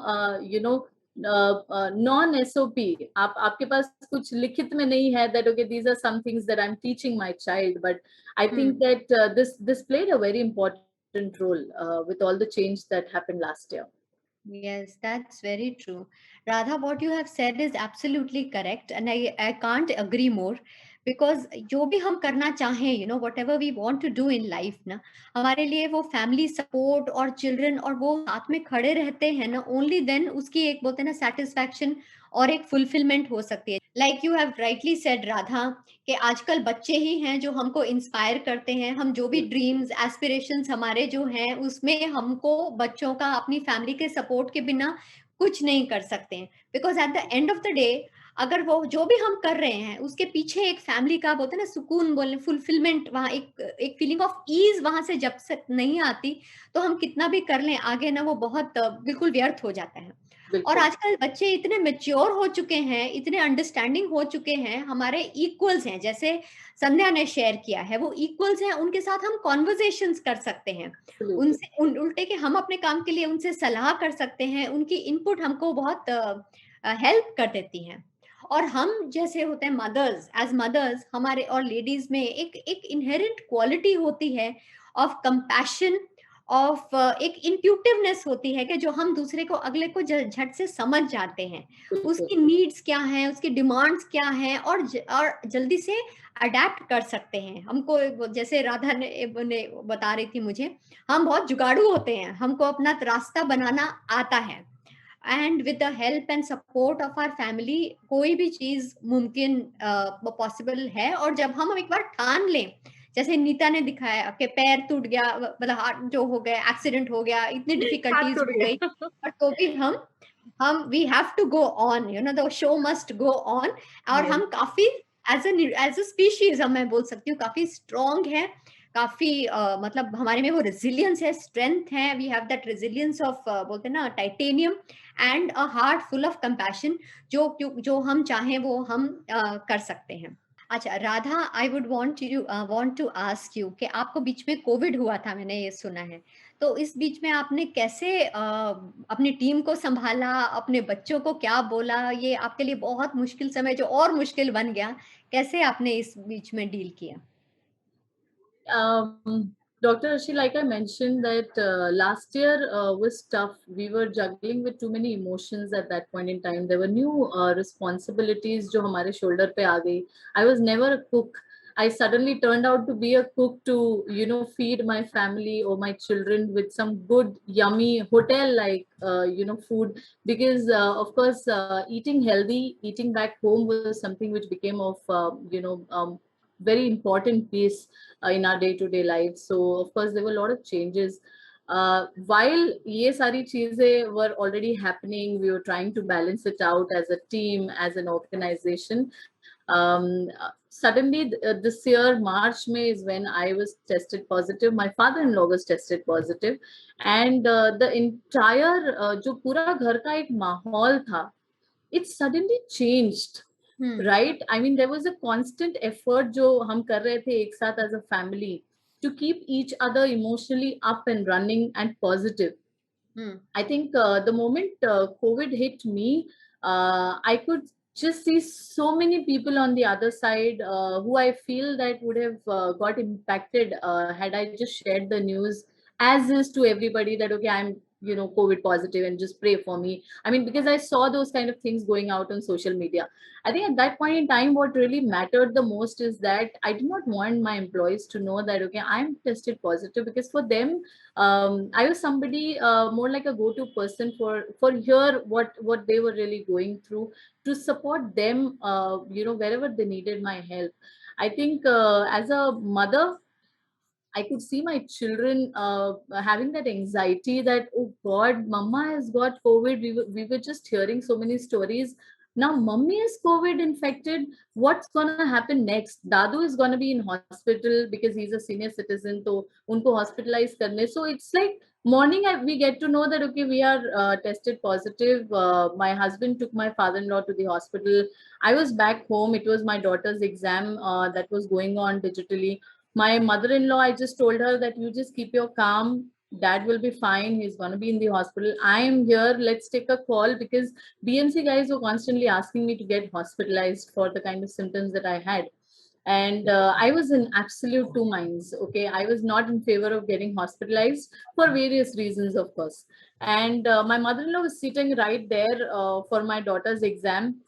non-SOP. आपके पास कुछ लिखित में नहीं है that okay, these are some things that I'm teaching my child, but I think that this played a very important role with all the change that happened last year. Yes, that's very true. Radha, what you have said is absolutely correct, and I can't agree more. Because जो भी हम करना चाहें, whatever we want to do in life ना, हमारे लिए वो family support और चिल्ड्रन और वो साथ में खड़े रहते हैं ना, ओनली देन उसकी एक बोलते हैं ना सेटिस्फैक्शन और एक फुलफिलमेंट हो सकती है. Like you have rightly said Radha कि आजकल बच्चे ही हैं जो हमको इंस्पायर करते हैं. हम जो भी ड्रीम्स एस्पिरेशंस हमारे जो हैं उसमें हमको बच्चों का अपनी फैमिली के सपोर्ट के बिना कुछ नहीं कर सकते हैं, because at the end of the day अगर वो जो भी हम कर रहे हैं उसके पीछे एक फैमिली का बोलते हैं ना सुकून, बोलने फुलफिलमेंट, वहाँ एक फीलिंग ऑफ ईज वहां से जब से नहीं आती, तो हम कितना भी कर लें आगे ना, वो बहुत बिल्कुल व्यर्थ हो जाता है। और बिल्कुल आजकल बच्चे इतने मेच्योर हो चुके हैं, इतने अंडरस्टैंडिंग हो चुके हैं, हमारे इक्वल्स हैं, जैसे संध्या ने शेयर किया है, वो इक्वल्स हैं, उनके साथ हम कॉन्वर्जेशंस कर सकते हैं, absolutely. उनसे उल्टे के हम अपने काम के लिए उनसे सलाह कर सकते हैं, उनकी इनपुट हमको बहुत हेल्प कर देती हैं। और हम जैसे होते हैं मदर्स, एज मदर्स हमारे और लेडीज में एक इनहेरेंट क्वालिटी होती है ऑफ कंपैशन, ऑफ एक इंट्यूटिवनेस होती है कि जो हम दूसरे को, अगले को झट से समझ जाते हैं, उसकी नीड्स क्या हैं, उसकी डिमांड्स क्या हैं, और जल्दी से अडेप्ट कर सकते हैं। हमको जैसे राधा ने बता रही थी मुझे, हम बहुत जुगाड़ू होते हैं, हमको अपना रास्ता बनाना आता है, and with the help and support of our family कोई भी चीज मुमकिन पॉसिबल है। और जब हम एक बार ठान लें, जैसे नीता ने दिखाया कि पैर टूट गया, मतलब हार्ट जो हो गया, एक्सीडेंट हो गया, इतनी हाथ डिफिकल्टीज टूट हो गई, गया। और तो भी हम we have to go on, you know, the show must go on. और Yes. हम काफी एज अ स्पीशीज, हम मैं बोल सकती हूँ, काफी स्ट्रॉन्ग है, काफी मतलब हमारे में वो रेजिलियंस है, स्ट्रेंथ है, we have that resilience of बोलते हैं ना titanium, and a heart full of compassion, जो हम चाहें वो हम कर सकते हैं। अच्छा Radha, I would want to ask you कि आपको बीच में कोविड हुआ था, मैंने ये सुना है, तो इस बीच में आपने कैसे अपनी टीम को संभाला, अपने बच्चों को क्या बोला, ये आपके लिए बहुत मुश्किल समय जो और मुश्किल बन गया, कैसे आपने इस बीच में डील किया? Dr. Ashi, like I mentioned that last year was tough. We were juggling with too many emotions at that point in time. There were new responsibilities जो हमारे shoulder पे आ गई. I was never a cook. I suddenly turned out to be a cook to, you know, feed my family or my children with some good, yummy hotel-like, you know, food. Because of course, eating healthy, eating back home was something which became of, you know, very important piece in our day-to-day life. So of course there were a lot of changes. While ye sari cheeze were already happening, we were trying to balance it out as a team, as an organization. Suddenly this year March May is when I was tested positive. My father-in-law was tested positive, and the entire जो पूरा घर का एक माहौल था, it suddenly changed. Right? I mean, there was a constant effort जो हम कर रहे थे एक साथ as a family to keep each other emotionally up and running and positive. I think the moment COVID hit me, I could just see so many people on the other side who I feel that would have got impacted had I just shared the news as is to everybody that, okay, I'm, you know, COVID positive and just pray for me. I mean, because I saw those kind of things going out on social media. I think at that point in time, what really mattered the most is that I did not want my employees to know that, okay, I'm tested positive, because for them, I was somebody more like a go-to person for hear what they were really going through, to support them, you know, wherever they needed my help. I think as a mother, I could see my children having that anxiety that, oh God, Mama has got COVID. We were just hearing so many stories. Now Mummy is COVID infected. What's gonna happen next? Dadu is gonna be in hospital because he's a senior citizen. So unko hospitalized karne. So it's like morning we get to know that, okay, we are tested positive. My husband took my father-in-law to the hospital. I was back home. It was my daughter's exam that was going on digitally. My mother-in-law, I just told her that you just keep your calm. Dad will be fine. He's going to be in the hospital. I am here. Let's take a call, because BMC guys were constantly asking me to get hospitalized for the kind of symptoms that I had. And I was in absolute two minds. Okay, I was not in favor of getting hospitalized for various reasons, of course. And my mother-in-law was sitting right there for my daughter's exam.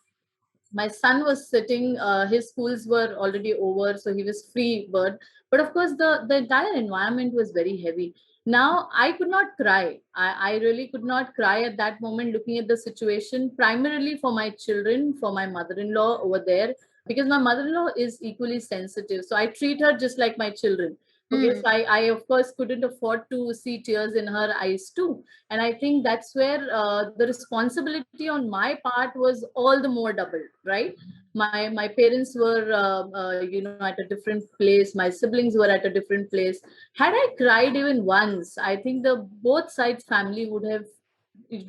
My son was sitting, his schools were already over, so he was free bird. But of course, the entire environment was very heavy. Now, I could not cry. I really could not cry at that moment, looking at the situation, primarily for my children, for my mother-in-law over there, because my mother-in-law is equally sensitive. So I treat her just like my children. Okay, Hmm. so I of course couldn't afford to see tears in her eyes too, and I think that's where the responsibility on my part was all the more doubled, right? My parents were at a different place. My siblings were at a different place. Had I cried even once, I think the both sides family would have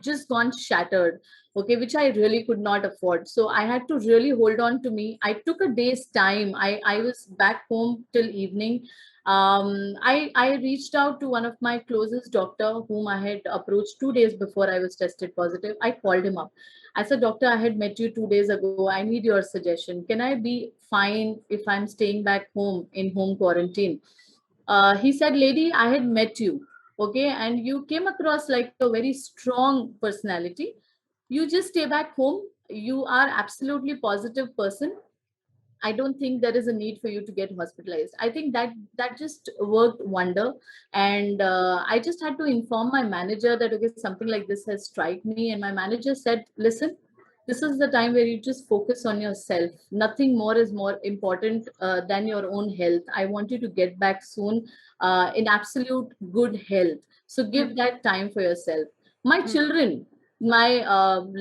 just gone shattered. Okay, which I really could not afford, so I had to really hold on to me. I took a day's time. I was back home till evening. I reached out to one of my closest doctor whom I had approached 2 days before I was tested positive. I called him up. I said, doctor, I had met you 2 days ago. I need your suggestion. Can I be fine if I'm staying back home in home quarantine? He said, lady, I had met you, okay, and you came across like a very strong personality. You just stay back home. You are absolutely positive person. I don't think there is a need for you to get hospitalized. I think that just worked wonder, and I just had to inform my manager that okay, something like this has struck me, and my manager said, "Listen, this is the time where you just focus on yourself. Nothing more is more important than your own health. I want you to get back soon in absolute good health. So give that time for yourself." My children, my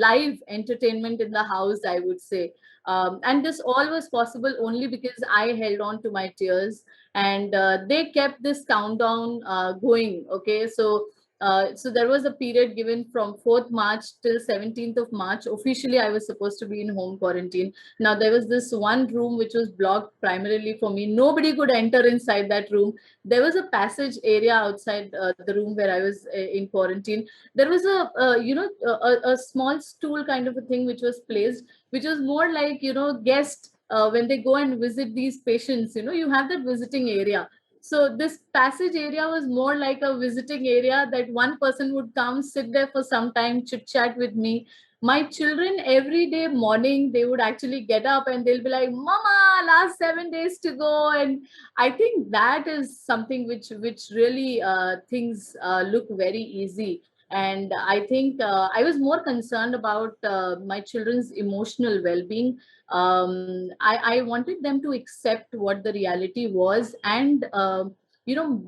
live entertainment in the house, I would say, and this all was possible only because I held on to my tears, and they kept this countdown going. Okay, so there was a period given from 4th March till 17th of March. Officially, I was supposed to be in home quarantine. Now, there was this one room which was blocked primarily for me. Nobody could enter inside that room. There was a passage area outside the room where I was in quarantine. There was a small stool kind of a thing which was placed, which was more like, guest, when they go and visit these patients, you have that visiting area. So this passage area was more like a visiting area that one person would come, sit there for some time, chit chat with me. My children every day morning, they would actually get up and they'll be like, Mama, last 7 days to go. And I think that is something which really things look very easy. And I think I was more concerned about my children's emotional well-being. I wanted them to accept what the reality was, and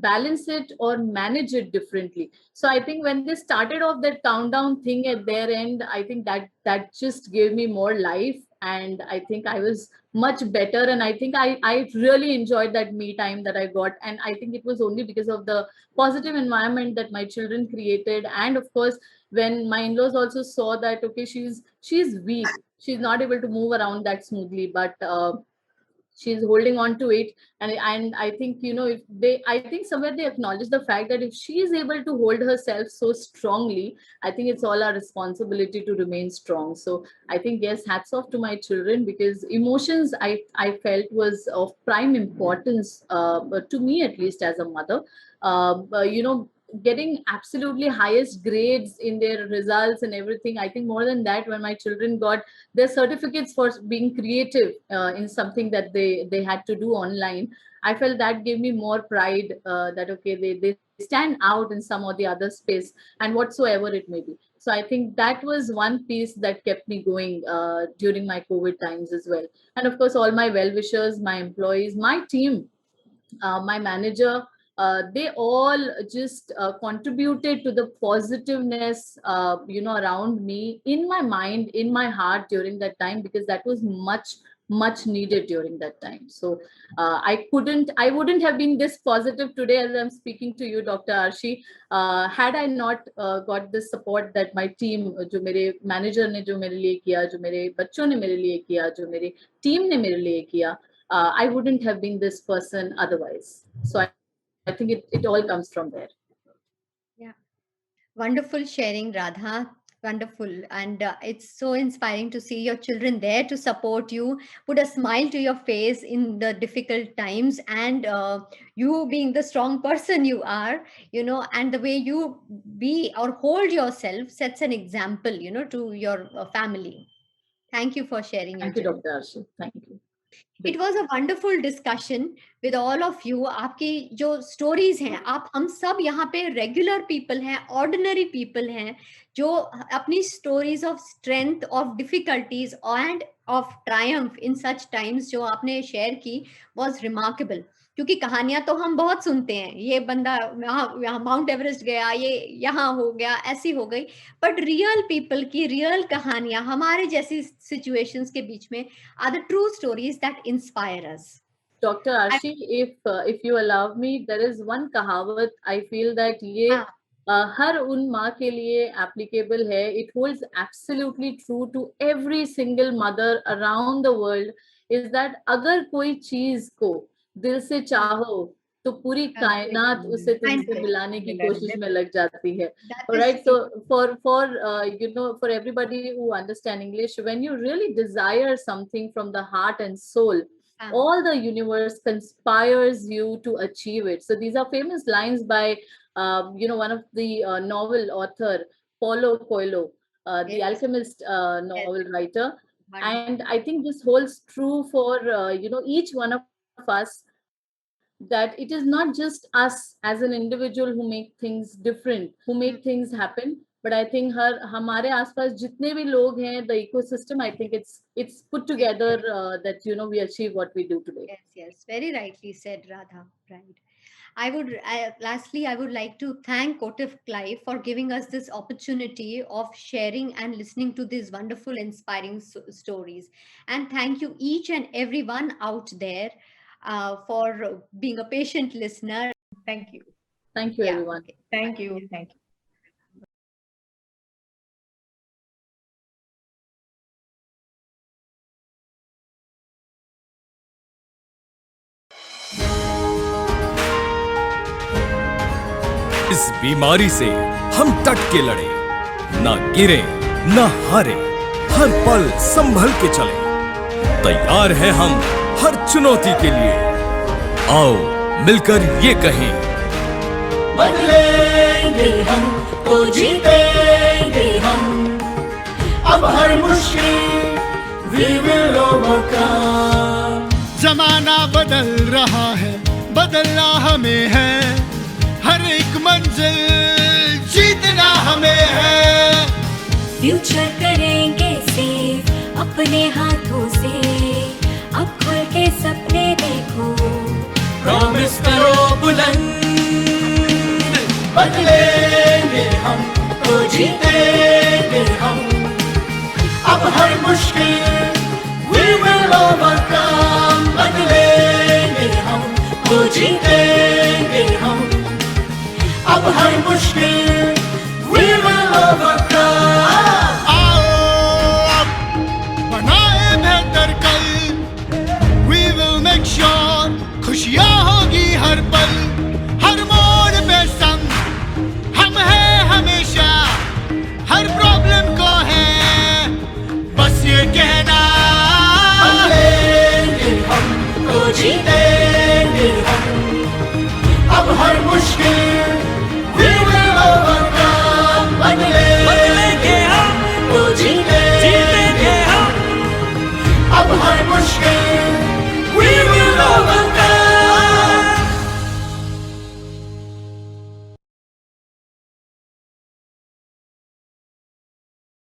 balance it or manage it differently. So I think when they started off that countdown thing at their end, I think that just gave me more life, and I think I was much better. And I think I really enjoyed that me time that I got, and I think it was only because of the positive environment that my children created. And of course, when my in-laws also saw that okay, she's weak, she's not able to move around that smoothly, but she's holding on to it. And I think, if they, I think somewhere they acknowledge the fact that if she is able to hold herself so strongly, I think it's all our responsibility to remain strong. So I think, yes, hats off to my children, because emotions, I felt was of prime importance, to me at least as a mother. Getting absolutely highest grades in their results and everything. I think more than that, when my children got their certificates for being creative in something that they had to do online, I felt that gave me more pride, that okay, they stand out in some or the other space, and whatsoever it may be. So I think that was one piece that kept me going during my COVID times as well. And of course, all my well wishers, my employees, my team, my manager, they all just contributed to the positiveness, around me, in my mind, in my heart during that time, because that was much needed during that time. So I wouldn't have been this positive today as I'm speaking to you, Dr. Arshi, had I not got this support that my team, जो मेरे manager ने जो मेरे लिए किया, जो मेरे बच्चों ने मेरे लिए किया, जो मेरे team ने मेरे लिए किया, I wouldn't have been this person otherwise. So I think it all comes from there. Yeah. Wonderful sharing, Radha. Wonderful. And it's so inspiring to see your children there to support you, put a smile to your face in the difficult times, and you being the strong person you are, and the way you be or hold yourself sets an example, to your family. Thank you for sharing your Thank you, journey. Dr. Arshi. Thank you. It was a wonderful discussion with all of you. आपकी जो stories हैं, आप हम सब यहाँ पे regular people हैं, ordinary people हैं, जो अपनी stories of strength, of difficulties and of triumph in such times जो आपने शेयर की was remarkable. क्योंकि कहानियां तो हम बहुत सुनते हैं, ये बंदा यहाँ माउंट एवरेस्ट गया, ये यहाँ हो गया, ऐसी हो गई, बट रियल पीपल की रियल कहानियां हमारे जैसी सिचुएशंस के बीच में are the true stories that inspire us. Dr. Arshi, if you allow me, there is one कहावत I feel that ये हर उन माँ के लिए applicable है. It holds absolutely true to every single mother around the world. Is that अगर कोई चीज को दिल से चाहो तो पूरी कायनात उसे तुमसे मिलाने की कोशिश में लग जाती है. Right? So for you know, for everybody who understand English, when you really desire something from the heart and soul, all the universe conspires you to achieve it. So these are famous lines by you know, one of the novel author Paulo Coelho, the Alchemist novel writer. And I think this holds true for you know, each one of us, that it is not just us as an individual who make things different, who make things happen, but I think हमारे आसपास जितने भी लोग हैं, the ecosystem, I think it's put together that you know, we achieve what we do today. Yes, very rightly said, Radha. Right. Lastly, I would like to thank Kotak Live for giving us this opportunity of sharing and listening to these wonderful, inspiring stories. And thank you each and everyone out there for being a patient listener. Thank you. Thank you, everyone. Okay. Thank you. Thank you. इस बीमारी से हम डट के लड़े, ना गिरे ना हारे, हर पल संभल के चले, तैयार हैं हम हर चुनौती के लिए। आओ मिलकर ये कहें, बदलेंगे हम तो जीतेंगे हम, अब हर मुश्किल we will overcome। जमाना बदल रहा है, बदलना हमें है, हर एक मंजिल जीतना हमें है। फ्यूचर करेंगे सेव अपने हाथों से, अब खुल के सपने देखो, प्रॉमिस करो बुलंद, बदलेंगे हम तो जीतेंगे हम, अब हर मुश्किल